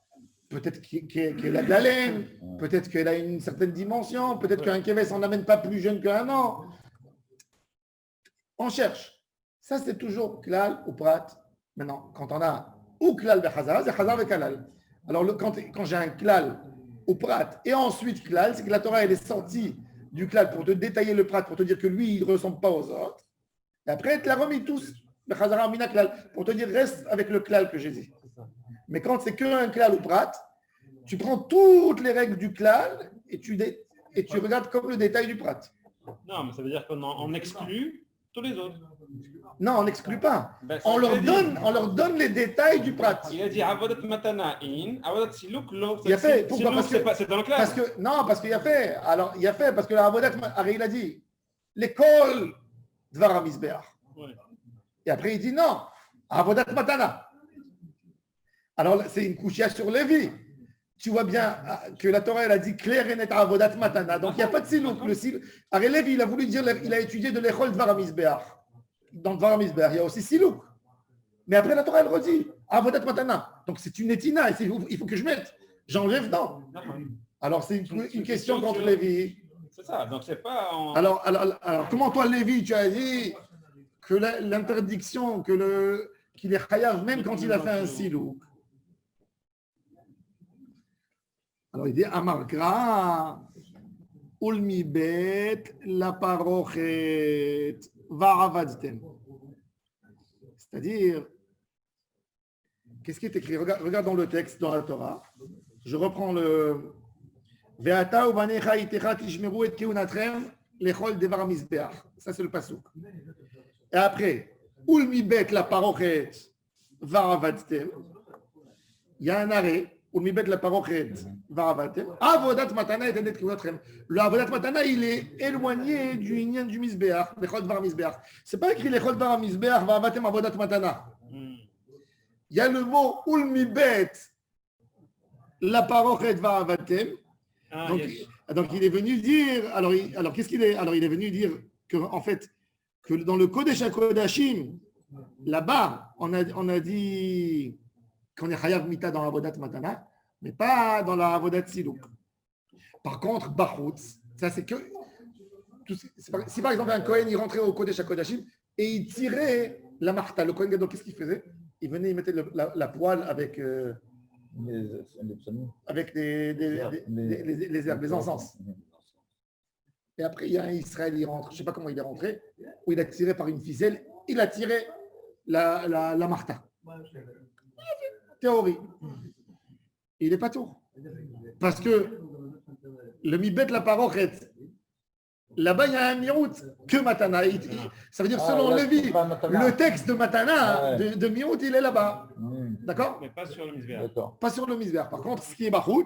peut-être qu'elle a de la laine, peut-être qu'elle a une certaine dimension, peut-être qu'un keves, on n'amène pas plus jeune qu'un an. On cherche. Ça, c'est toujours klal ou prat. Maintenant, quand on a ou klal ve chazar, c'est chazar ve kalal. Alors, quand j'ai un klal ou prat et ensuite klal, c'est que la Torah, elle est sortie du klal pour te détailler le prat, pour te dire que lui, il ne ressemble pas aux autres. Et après, elle te l'a remis tous. Pour te dire, reste avec le klal que j'ai dit. Mais quand c'est qu'un klal ou prat, tu prends toutes les règles du klal et tu regardes comme le détail du prat. Non, mais ça veut dire qu'on exclut tous les autres. Non, on n'exclut pas. On leur donne les détails du prat. Il a dit avodat matana in, avodat siluk lo. Il a fait. Pourquoi? C'est dans le klal. Parce qu'il a fait. Alors, il a fait parce que la avodat, il a dit l'école dvar hamizbeach. Et après, il dit non, avodat matana. Alors, c'est une couchia sur Lévi. Tu vois bien que la Torah, elle a dit clair et net avodat matana. Donc, il n'y a pas de silouk. Alors, Lévi, il a voulu dire, il a étudié de l'école dvar hamizbeach. Dans dvar hamizbeach, il y a aussi silouk. Mais après, la Torah, elle redit avodat matana. Donc, c'est une étina. Il faut que je mette. J'enlève non. Alors, c'est une question contre Lévi. C'est ça. Donc, c'est pas. Alors, comment toi, Lévi, tu as dit que l'interdiction, qu'il est chayav même quand il a fait un silou. Alors il dit Amar Gra Ulmi Bet La Parochet Varavadtem. C'est-à-dire, qu'est-ce qui est écrit? Regarde dans le texte, dans la Torah. Je reprends le Ve'ata uvanecha itecha tishmeru et keunatrem lechol devar mizbeach. Ça c'est le pasuk. Et après, Ulmi bet la parochet Varavatem. Il y a un arrêt. Ulmibet la parochet Varavatem. Avodat matana et enet kivotrem. Le avodat matana, il est éloigné du Inyan du Misbeach, l'echol var Misbeach. C'est pas écrit l'echol var Misbeach, Varavatem avodat matana. Il y a le mot Ulmibet la parochet Varavatem. Donc, il est venu dire, alors qu'est-ce qu'il est? Alors, il est venu dire que, en fait, que dans le Kodesh HaKodashim, là-bas, on a dit qu'on est Chayav Mita dans la Avodat Matana, mais pas dans la Avodat Siluk. Par contre, Bachutz, ça c'est que. Si par exemple un Kohen, il rentrait au Kodesh HaKodashim et il tirait la Martha, le Kohen Gadol, qu'est-ce qu'il faisait? Il venait, il mettait la poêle avec. Avec les herbes, les encens. Et après, il y a un Israël, il rentre, je ne sais pas comment il est rentré, où il a tiré par une ficelle, il a tiré la Martha. Théorie. Il n'est pas tour. Parce que le Mibet la parochet, là-bas, il y a un mirout que Matana. Ça veut dire, selon Lévi, le texte de Matana, de mirout, il est là-bas. D'accord? Mais pas sur le Misbeach. Pas sur le Misbeach. Par contre, ce qui est Bachout,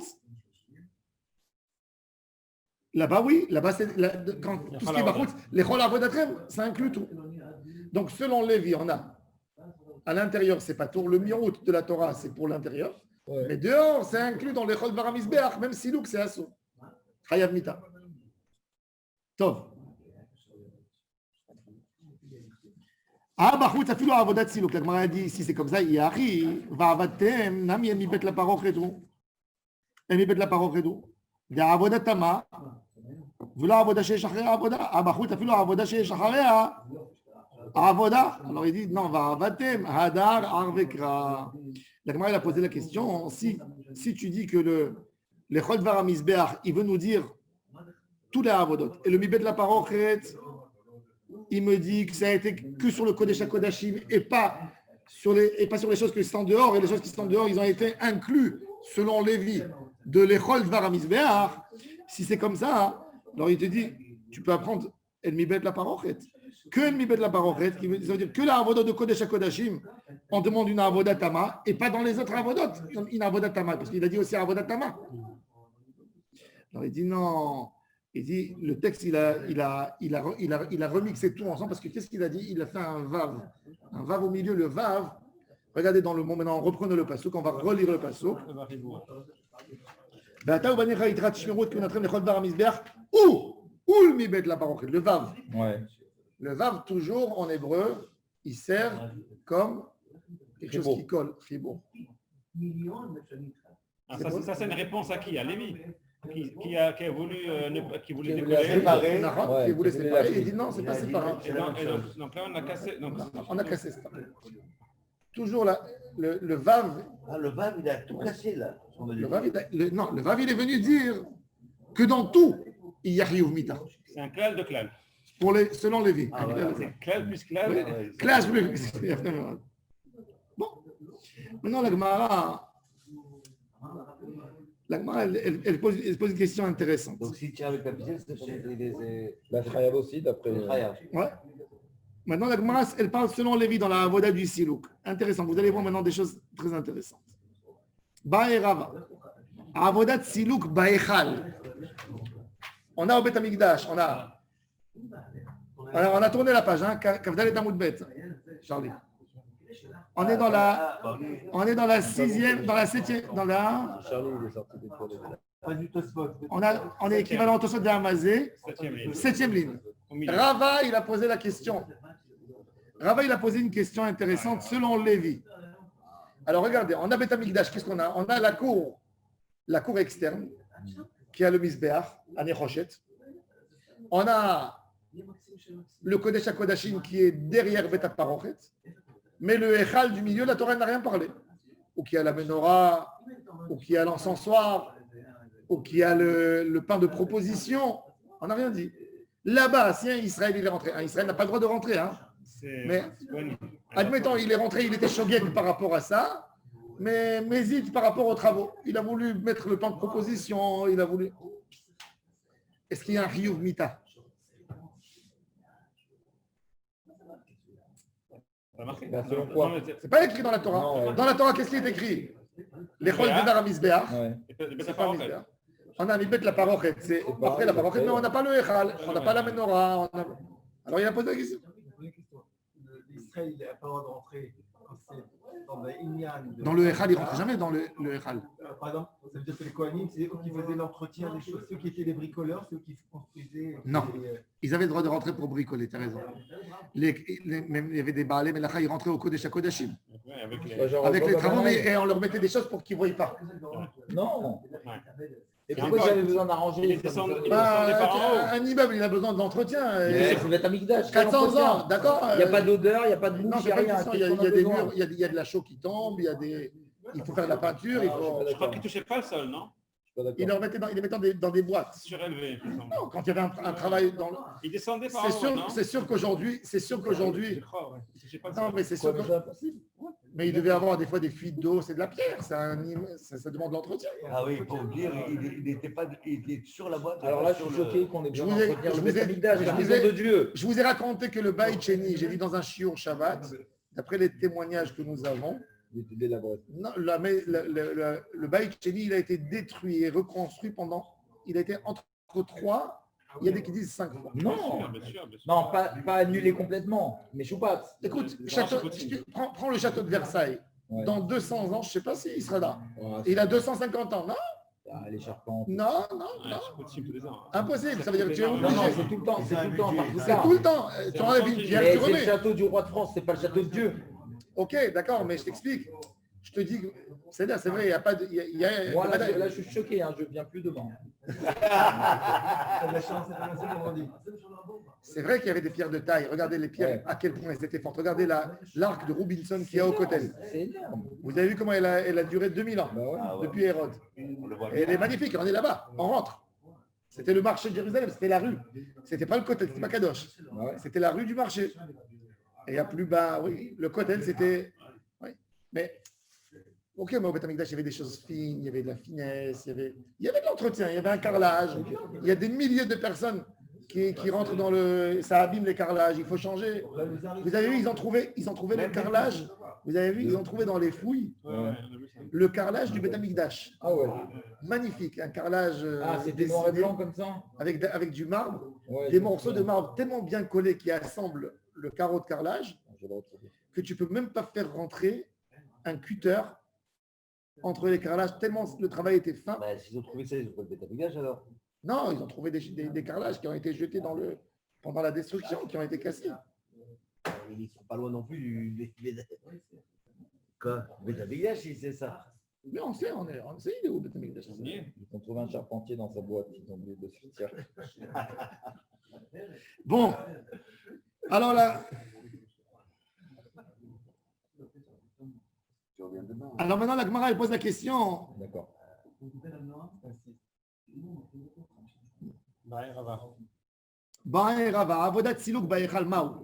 là-bas, oui. Là-bas, tout ce qui est Bachout, les Chol Avodatrem, ça inclut tout. Donc, selon Lévi, on a à l'intérieur, c'est pas tour. Le mirout de la Torah, c'est pour l'intérieur. Ouais. Mais dehors, c'est inclus dans les Chol Var Misbeach, même si Louk, c'est Asso. Chayav Mita. Tov. Ah, Bachout, ça fait le avodat siluk. La Gemara dit, si c'est comme ça, il y a Ari, va avatem, nami en mibet la parole redou. En mibet la parole redou. Il y a avodat tama. Vous la avodat chez Shachrea avodat. Ah, Bachout, ça fait le avodat chez Shachrea. Avodat. Alors il dit, non, va avatem, hadar, arvekra. La Gemara, il a posé la question, si tu dis que le Chol Var HaMizbeach, il veut nous dire tous les avodot, et le mibet la parole il me dit que ça a été que sur le Kodesh HaKodashim et pas sur les choses qui sont dehors. Et les choses qui sont dehors, ils ont été inclus, selon Lévi, de l'Echol Dvar HaMizbeach. Si c'est comme ça, alors il te dit, tu peux apprendre El Mibet la Parochet. Que El Mibet la Parochet, qui veut dire que la Avodot de Kodesh HaKodashim, on demande une Avodat Tama, et pas dans les autres Avodot, une Avodat Tama, parce qu'il a dit aussi Avodat Tama. Alors il dit non. Il dit, le texte, il a remixé tout ensemble parce que qu'est-ce qu'il a dit? Il a fait un vav au milieu, le vav. Regardez dans le mot maintenant, reprenez le passouk, on va relire le passouk. Le vav. Le vav, toujours en hébreu, il sert comme quelque chose qui colle. Ça, c'est une réponse à qui? À Lévi? Qui a voulu séparer, qui voulait séparer, il dit non, c'est pas séparé. Donc là, on a cassé. On a cassé ça. Toujours là, le Vav. Ah, le Vav, il a tout cassé là. Le Vav, il est venu dire que dans tout, il y a Riyuv Mita. C'est un klal de klal. Selon Lévi. C'est klal plus klal. Klal plus. Bon. Maintenant, la Gemara. La Gemara, elle pose une question intéressante. Donc, si tu tires avec la ficelle, c'est pour la Chayav aussi, d'après le Chayav. Ouais. Maintenant, la Gemara, elle parle selon Lévi dans la Avoda du Silouk. Intéressant. Vous allez voir maintenant des choses très intéressantes. Ba'erava. Avoda de Silouk Ba'echal. On a au Bet Amikdash, on a tourné la page, hein, Kavdal et Tamoud Bet, Charlie. On est dans la sixième, dans la septième, dans la. On est équivalent au Tosot de Hamazé. Septième ligne. Rava, il a posé la question. Rava, il a posé une question intéressante selon Lévi. Alors regardez, on a Bet Amikdash, qu'est-ce qu'on a? On a la cour externe qui a le Misbeach, à Nechoshet. On a le Kodesh HaKodashim qui est derrière Bet HaParochet. Mais le Echal du milieu, la Torah n'a rien parlé. Ou qui a la menorah, ou qui a l'encensoir, ou qui a le pain de proposition. On n'a rien dit. Là-bas, si un Israël il est rentré, un Israël n'a pas le droit de rentrer. Hein. Mais admettons, il est rentré, il était shogeg par rapport à ça, mais hésite par rapport aux travaux. Il a voulu mettre le pain de proposition, il a voulu. Est-ce qu'il y a un Riyuv Mita? Ça a marqué. Bah, selon quoi? Non, mais c'est- C'est pas écrit dans la Torah. Non, ouais. Dans la Torah, qu'est-ce qui est écrit? Les chol Béar. de Daramisbéar. Ouais. C'est pas Misbéar. On a mis bête la parochet. C'est pas- après la parochet, mais on n'a pas le Echal, on n'a pas la menorah. Alors il a posé la question. Première question. L'Israël n'a pas le droit de rentrer quand c'est dans le Inyan. Dans le Echal, il ne rentre jamais dans le Echal. Par exemple, ça veut dire que les Kohanim, c'est eux qui faisaient l'entretien des choses, ceux qui étaient les bricoleurs, ceux qui construisaient. Non. Ils avaient le droit de rentrer pour bricoler, tu as raison. Même, il y avait des balais, mais là, ils rentraient au Kodesh HaKodashim. Ouais, avec les... Ouais, genre, Avec les Robert travaux, Bernard. et on leur mettait des choses pour qu'ils ne voient pas. Non. Ouais. Et Et pourquoi encore, j'avais besoin d'arranger ils descendent- ils Bah, descendent par en haut. un immeuble, il a besoin d'entretien. Mais c'est le Amikdash. 400 ans, d'accord. Il n'y a pas d'odeur, il n'y a pas de Non, mouche, il c'est n'y a pas une rien. question. Il y a des murs, il y a de la chaux qui tombe, il faut faire de la peinture, il faut. Je crois qu'ils ne touchaient pas le sol, non? Ils les mettaient dans des boîtes. Surélevé. il me semble. Non, quand il y avait un travail dans le. Ils descendaient par en haut, non? C'est sûr qu'aujourd'hui, Je crois, ouais. Ils touchaient pas le non, sol. mais c'est sûr que. Mais il devait avoir des fois des fuites d'eau, c'est de la pierre, ça demande de l'entretien. Ah oui, pour dire, il était pas, il était sur la boîte. Alors là, je sur suis le- choqué qu'on ait besoin Je vous ai- d'entretenir je le vous ai- Beth Amikdash, je la vous maison ai- de Dieu. Je vous ai raconté que le Baït Chéni, j'ai dit dans un shiur Shabbat, d'après les témoignages que nous avons, Il était délabré. non, le Baït Chéni, il a été détruit et reconstruit pendant. Il a été entre 3, il y a des qui disent 5 fois. Non, Bien sûr, bien sûr. non, pas annulé complètement, mais choupat. Écoute, Château- prends le château de Versailles. Ouais. Dans 200 ans, je ne sais pas s'il sera là. Ouais, Il a 250 ans. Non, les charpentes. non, non, Ouais, non. c'est possible tous les ans. Impossible. Ça veut dire que tu es Non, Non, non, obligé. c'est tout le temps, c'est tout le temps, par tout C'est ça. tout le temps. Tu enlèves une pierre, Mais tu c'est le remets. château du roi de France, c'est pas le château de Dieu. Ok, d'accord, mais je t'explique. Je te dis, c'est vrai, il n'y a pas de. Moi, là, je suis choqué, hein, je viens plus demain. La chance, c'est pas comme on dit. C'est vrai qu'il y avait des pierres de taille. Regardez les pierres, Ouais. à quel point elles étaient fortes. Regardez l'arc de Robinson qui est au côté. C'est énorme. Vous avez vu comment elle a duré 2000 ans, Bah ouais. Ah ouais. depuis Hérode. On le voit Et elle bien. est magnifique, on est là-bas, on rentre. C'était le marché de Jérusalem, c'était la rue. C'était pas le côté, c'était pas Kadosh. Bah ouais. C'était la rue du marché. Et à plus bas, oui, le côté, c'était. Oui. Mais, ok, mais au Beth Amikdash, il y avait des choses fines, il y avait de la finesse, il y avait de l'entretien, il y avait un carrelage. Il y a des milliers de personnes qui rentrent dans le. Ça abîme les carrelages, il faut changer. Vous avez vu, ils ont trouvé le carrelage. Vous avez vu, ils ont trouvé dans les fouilles Ouais, ouais, on a vu ça. le carrelage du Beth Amikdash. Ah ouais. Magnifique, un carrelage Ah, c'était noir et dessiné blanc comme ça. avec du marbre, Ouais, des morceaux de marbre tellement bien collés qui assemblent le carreau de carrelage Je vais le retrouver. que tu peux même pas faire rentrer un cutter entre les carrelages, tellement le travail était fin. Bah, s'ils ont trouvé ça, ils ont pas le bêta dégage alors. Non, ils ont trouvé des carrelages qui ont été jetés pendant la destruction, qui ont été cassés. Ils sont pas loin non plus du bêta. Quoi? Bêta dégage, si c'est ça. Mais on sait, il est où Beth Amikdash. On y est. Ils ont trouvé un charpentier dans sa boîte. Ils ont oublié de se tirer. Bon, alors là, Tu reviens demain. alors maintenant la Gemara elle pose la question. D'accord. Ouais, Rava. Bae Rava, Avodat Siluk Baechal Mao.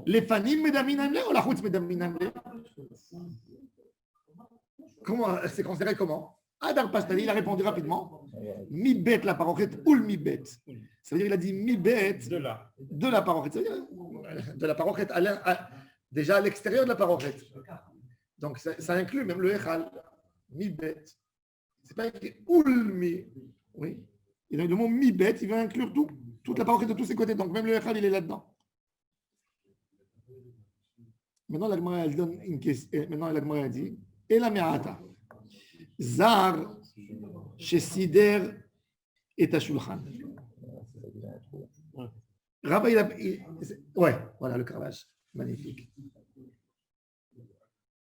Les fanim medaminam le ou la chutz medaminam le? Comment c'est considéré comment? Adar Pastani, il a répondu rapidement. Mi bet la parochet ou le mi bet. Ça veut dire il a dit mi bet De là. de la parochet. Ça veut dire de la parochet déjà à l'extérieur de la parochet. Donc ça inclut même le echal. Mi bet. C'est pas écrit ou le mi. Oui. Il a le mot mi bet, il va inclure tout. Toute la parochet de tous ses côtés. Donc même le echal, il est là-dedans. Maintenant, la Gemara, elle donne une question. Maintenant, la Gemara, elle dit et la me'ata. Zar, chez Sider et Tashulchan. Rabba, ouais, voilà le carrelage. Magnifique.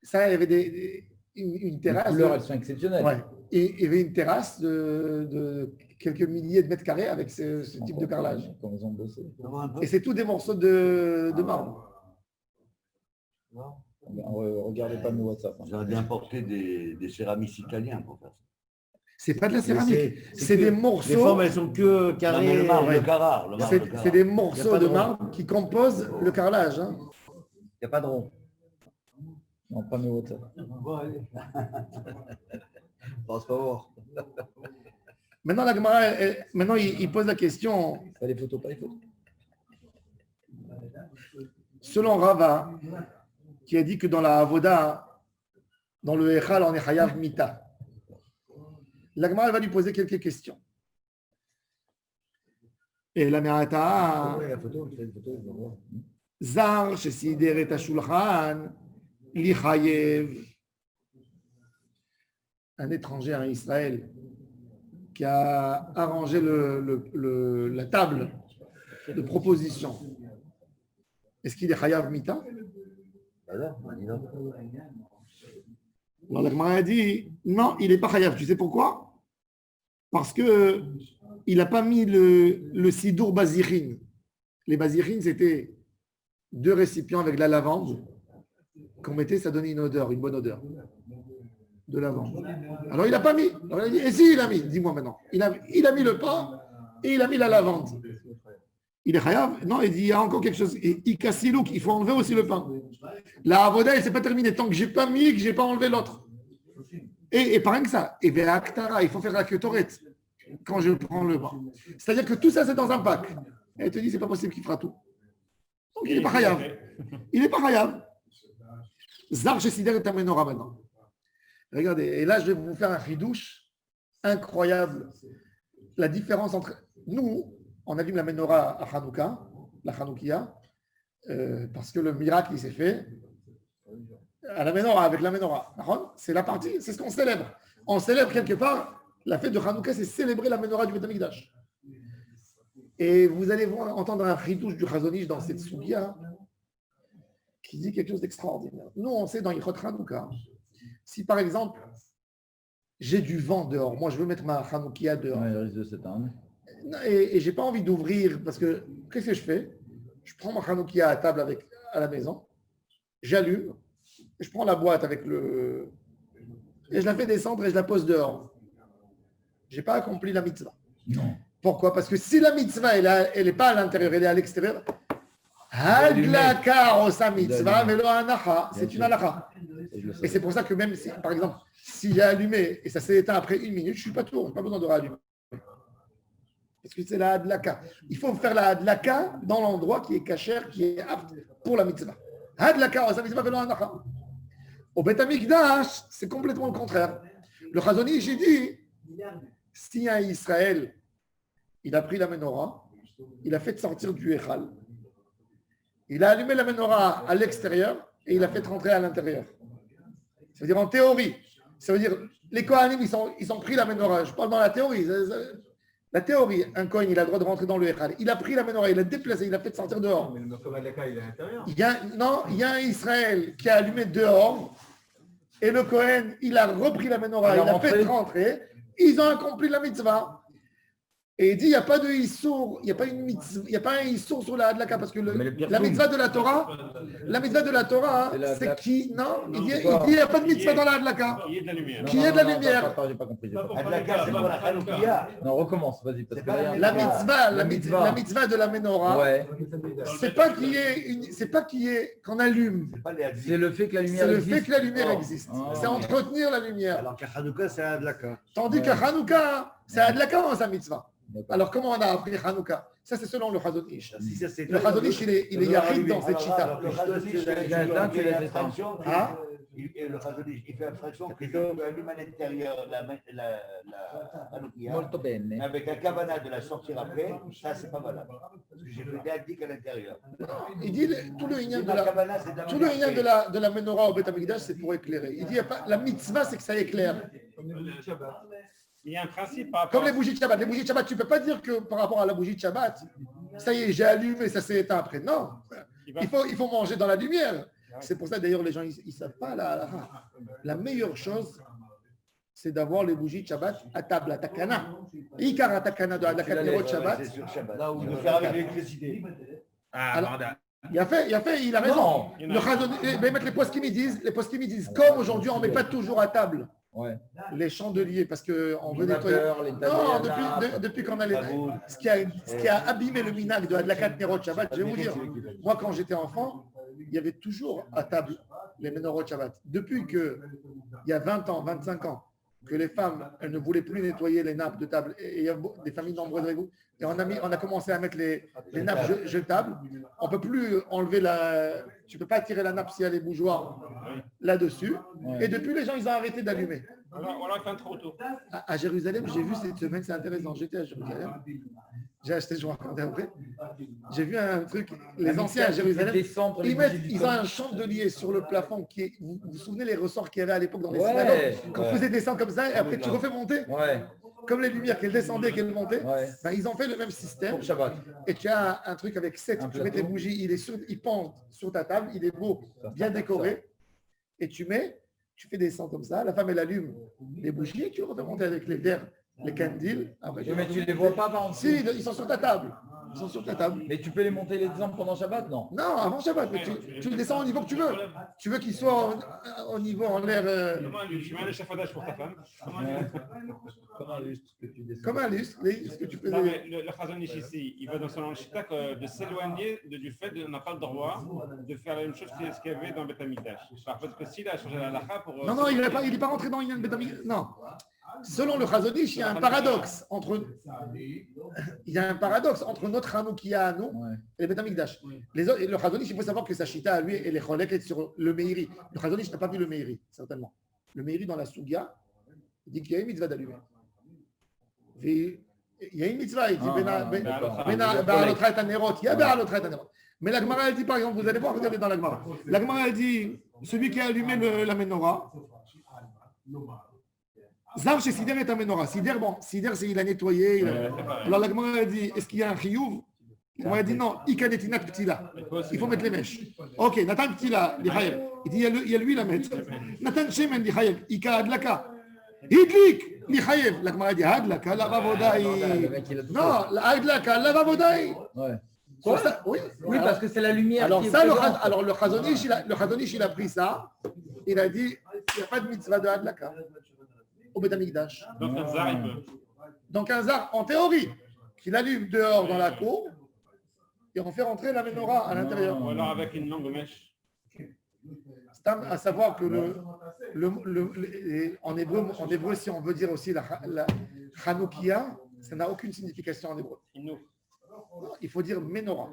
Ça, il y avait une Les terrasse. couleurs, elles sont exceptionnelles. Ouais. Et il y avait une terrasse de quelques milliers de mètres carrés avec ce type de carrelage. Quand ils ont bossé. Et c'est tous des morceaux de marbre. Regardez pas mes WhatsApp. hein. J'aurais bien porté des céramistes italiens pour faire ça. C'est pas de la céramique, c'est que des Les morceaux. formes, elles sont que Non, carrées. mais le marbre, ouais. le Carrare, le marbre, C'est le Carrare. c'est des Il y a morceaux pas de de rond. marbre qui composent le carrelage. Hein. Il n'y a pas de rond. Non, pas mes WhatsApp. Pense pas voir. Maintenant, la Gemara, maintenant il pose la question. Pas les photos, pas les photos. Selon Rava, qui a dit que dans la Avoda, dans le Echal, on est Hayav Mita. La Gemara va lui poser quelques questions. Et la Merata, La photo, c'est une photo, je vois. Zar, Shesider et Ashulchan, Li Chayev. Un étranger en Israël qui a arrangé la table de proposition. Est-ce qu'il est Hayav Mita? Alors, on dit non. Alors la Gemara a dit non, il n'est pas Hayav. Tu sais pourquoi? Parce que il n'a pas mis le sidour bazirin. Les bazirines, c'était 2 récipients avec de la lavande qu'on mettait, ça donnait une odeur, une bonne odeur de lavande. Alors il n'a pas mis. Alors, il a dit, et si il a mis? Dis-moi maintenant. Il a mis le pain et il a mis la lavande. Il est Hayav? Non, il dit il y a encore quelque chose. Et Ikasilouk, il faut enlever aussi le pain. La avoda, elle ne s'est pas terminée tant que je n'ai pas mis, que je n'ai pas enlevé l'autre. Et pas rien que ça. Et vers Aktara, il faut faire la ketoret quand je prends le pain. C'est-à-dire que tout ça, c'est dans un pack. Et elle te dit, c'est pas possible qu'il fera tout. Donc il n'est pas Hayav. Il n'est pas Hayav. Zar Shesider et Menorah maintenant. Regardez, et là, je vais vous faire un ridouche incroyable. La différence entre. Nous, on allume la menorah à Hanouka, la Hanoukia, parce que le miracle, il s'est fait à la menorah, avec la menorah. C'est la partie, c'est ce qu'on célèbre. On célèbre quelque part, la fête de Hanouka, c'est célébrer la menorah du Beth Amikdash. Et vous allez entendre un ridouche du Chazon Ish dans cette sougia qui dit quelque chose d'extraordinaire. Nous, on sait dans Yichot Hanouka, si par exemple, j'ai du vent dehors, moi je veux mettre ma Hanoukia dehors. Ouais, il risque de s'éteindre. Et je n'ai pas envie d'ouvrir parce que qu'est-ce que je fais? Je prends ma Hanoukia à table à la maison, j'allume, je prends la boîte avec le. Et je la fais descendre et je la pose dehors. Je n'ai pas accompli la mitzvah. Non. Pourquoi? Parce que si la mitzvah, elle n'est pas à l'intérieur, elle est à l'extérieur, Hadlaka osa mitzvah, mais lo anacha, c'est une halacha. Et c'est pour ça que même si, par exemple, si j'ai allumé et ça s'est éteint après 1 minute, je ne suis pas tour, je n'ai pas besoin de rallumer. Parce que c'est la hadlaka. Il faut faire la hadlaka dans l'endroit qui est cachère, qui est apte pour la mitzvah. Hadlaka osa mitzvah, velo anacha. Au Beth Amikdash, c'est complètement le contraire. Le Chazon Ish, il dit, si un Israël, il a pris la menorah, il a fait sortir du Echal, il a allumé la menorah à l'extérieur et il a fait rentrer à l'intérieur. Ça veut dire en théorie. Ça veut dire, les Kohanim, ils ont pris la menorah. Je parle dans la théorie. La théorie, un Kohen, il a le droit de rentrer dans le Echal. Il a pris la menorah, il l'a déplacé, il l'a fait sortir dehors. Mais le Merkava de la Ka, il est à l'intérieur. Il y a un Israël qui a allumé dehors et le Kohen, il a repris la menorah, il a fait rentrer. Ils ont accompli la mitzvah. Et il dit, il n'y a pas de issour, il n'y a pas une mitzvah, il n'y a pas un issour sur la hadlaka, parce que la mitzvah de la Torah, c'est qui? Non, il dit, il n'y a pas de mitzvah dans la hadlaka. Qui est de la lumière. Qui est de la lumière. J'ai pas compris. Hadlaka, c'est pour la Hanoukia. Non, recommence, vas-y. Parce que là, La mitzvah de la menorah, ouais. c'est pas qu'il y ait qu'on allume. C'est le fait que la lumière C'est le existe. fait que la lumière existe. Oh. C'est entretenir la lumière. Alors qu'à Hanouka, c'est Hadlaka. Tandis qu'à Hanouka, c'est hadlaka ou sa mitzvah. Alors, comment on a appris Hanouka? Ça, c'est selon le Chazon Ish. Si ça, c'est Le Chazon Ish, il est yarid dans cette chita. Le Chazon Ish, il fait abstraction. Hein? Le Chazon Ish, il fait abstraction que tu allumes à l'intérieur la Hanoukia Molto bene. avec un kavana de la sortir après, ça, c'est pas valable. Parce que j'ai fait des hadiths à l'intérieur. Il dit tout le inyan La kavana, c'est tout le inyan de la menorah au Beth Amikdash, c'est pour éclairer. Il dit, il y a pas, la mitzvah, c'est que ça éclaire. Il y a un principe par rapport Comme les bougies de Shabbat. Les bougies de Shabbat, tu ne peux pas dire que par rapport à la bougie de Shabbat, ça y est, j'ai allumé, ça s'est éteint après. Non, il faut manger dans la lumière. C'est pour ça, d'ailleurs, les gens, ils ne savent pas la meilleure chose, c'est d'avoir les bougies de Shabbat à table, à takana. Ikar à takana de la Nerot de Shabbat. C'est sur Shabbat. Là où il veut faire avec l'électricité. Il a raison. Le Chazon, les poskim ils disent, comme aujourd'hui, on ne met pas toujours à table. Ouais. Les chandeliers, parce qu'on veut Les nettoyer. vapeurs, les Non, tabliers, depuis qu'on a ce qui a abîmé le minag de Hadlakat Nerot Shabbat, je vais vous dire, moi quand j'étais enfant, il y avait toujours à table les Menorot Shabbat. Depuis qu'il y a 20 ans, 25 ans, que les femmes, elles ne voulaient plus nettoyer les nappes de table. Et il y a des familles nombreuses avec vous. Et on a commencé à mettre les nappes jetables. On ne peut plus enlever tu ne peux pas tirer la nappe si elle est bougeoire là-dessus. Et depuis, les gens, ils ont arrêté d'allumer. On l'a fait un trop tôt. À Jérusalem, j'ai vu cette semaine, c'est intéressant. J'étais à Jérusalem. J'ai acheté, je vous raconte après. J'ai vu un truc, les anciens à Jérusalem, ils ont un chandelier sur le plafond qui est, vous vous souvenez les ressorts qu'il y avait à l'époque dans les synagogues, qu'on faisait descendre comme ça et après tu refais monter, comme les lumières, qu'elles descendaient et qu'elles montaient. Ben, ils ont fait le même système. Et tu as un truc avec 7, tu mets tes bougies, il pend sur ta table, il est beau, bien décoré, et tu fais descendre comme ça, la femme elle allume les bougies et tu refais monter avec les verres. Les candles. Mais tu ne les vois pas par en dessous. Si, ils sont sur ta table. Ils sont sur ta table. Mais tu peux les monter les exemples pendant Shabbat, non? Non, avant Shabbat. Mais tu les descends au niveau que tu veux. Tu veux qu'ils soient au niveau en l'air. Tu mets un échafaudage pour ta femme. Comme un lustre. Ce que tu peux. Non, mais le Chazonish ici, il va dans son chita de s'éloigner du fait qu'on n'a pas le droit de faire la même chose que ce qu'il y avait dans le Beth Amikdash. Parce que s'il a changé la halakha pour. Non, il n'est pas rentré dans le Beth Amikdash. Non. Selon le Chazonish, il y a un paradoxe entre notre Hanoukia à nous et le Beth Amikdash. Le Chazonish, il faut savoir que sa chita à lui, elle est choleket sur le Meiri. Le Chazonish n'a pas vu le Meiri, certainement. Le Meiri dans la Sougia, il dit qu'il y a une mitzvah d'allumer. Il y a une mitzvah, il dit mais la Gemara, elle dit par exemple, vous allez voir, regardez dans la Gemara. La Gemara, elle dit, celui qui a allumé la menorah, Zar chez Sider est un menorah. Sider, c'est il a nettoyé. Alors la Gemara a dit, est-ce qu'il y a un chiyuv? La Gemara a dit non, ikanetinat ptila. Il faut mettre les mèches. Ok, Nathan ptila, l'Ichayev. Il dit, il y a lui la mettre. Nathan shemen, l'Ichayev. Ika adlaka. Hidlik, l'Ichayev. La Gemara a dit, adlaka, la vavodaï. Non, adlaka, la vavodaï. Oui, parce que c'est la lumière. Alors, le Chazonish, il a pris ça. Il a dit, il n'y a pas de mitzvah de adlaka au Beth Amikdash. Donc un zar, il peut. Donc un zar, en théorie, qu'il allume dehors dans la cour et on fait rentrer la menorah à l'intérieur. Ou alors avec une longue mèche. C'est à savoir que en hébreu, si on veut dire aussi la Hanoukia, ça n'a aucune signification en hébreu. Il faut dire menorah.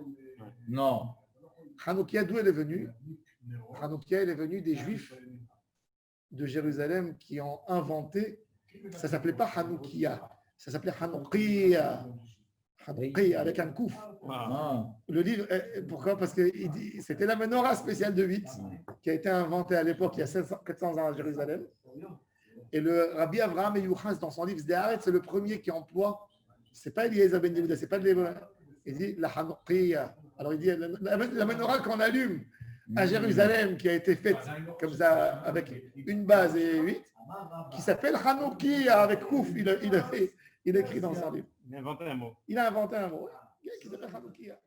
Non. Hanoukia, d'où elle est venue? Hanoukia, elle est venue des Juifs de Jérusalem qui ont inventé, ça ne s'appelait pas Hanoukia, ça s'appelait Hanoukia. Hanoukia avec un kouf. Le livre, pourquoi? Parce que c'était la menorah spéciale de 8 qui a été inventée à l'époque, il y a 400 ans à Jérusalem. Et le Rabbi Avraham Eyuchas, dans son livre Zdeharet, c'est le premier qui emploie, c'est pas Eliezer ben Yehuda, c'est pas de l'hébreu. Il dit la Hanoukia. Alors il dit la menorah qu'on allume à Jérusalem, qui a été faite comme ça, avec une base et 8, qui s'appelle Hanoukia avec Kouf. Il écrit dans son livre. Il a inventé un mot. Il a inventé un mot qui s'appelle Hanoukia.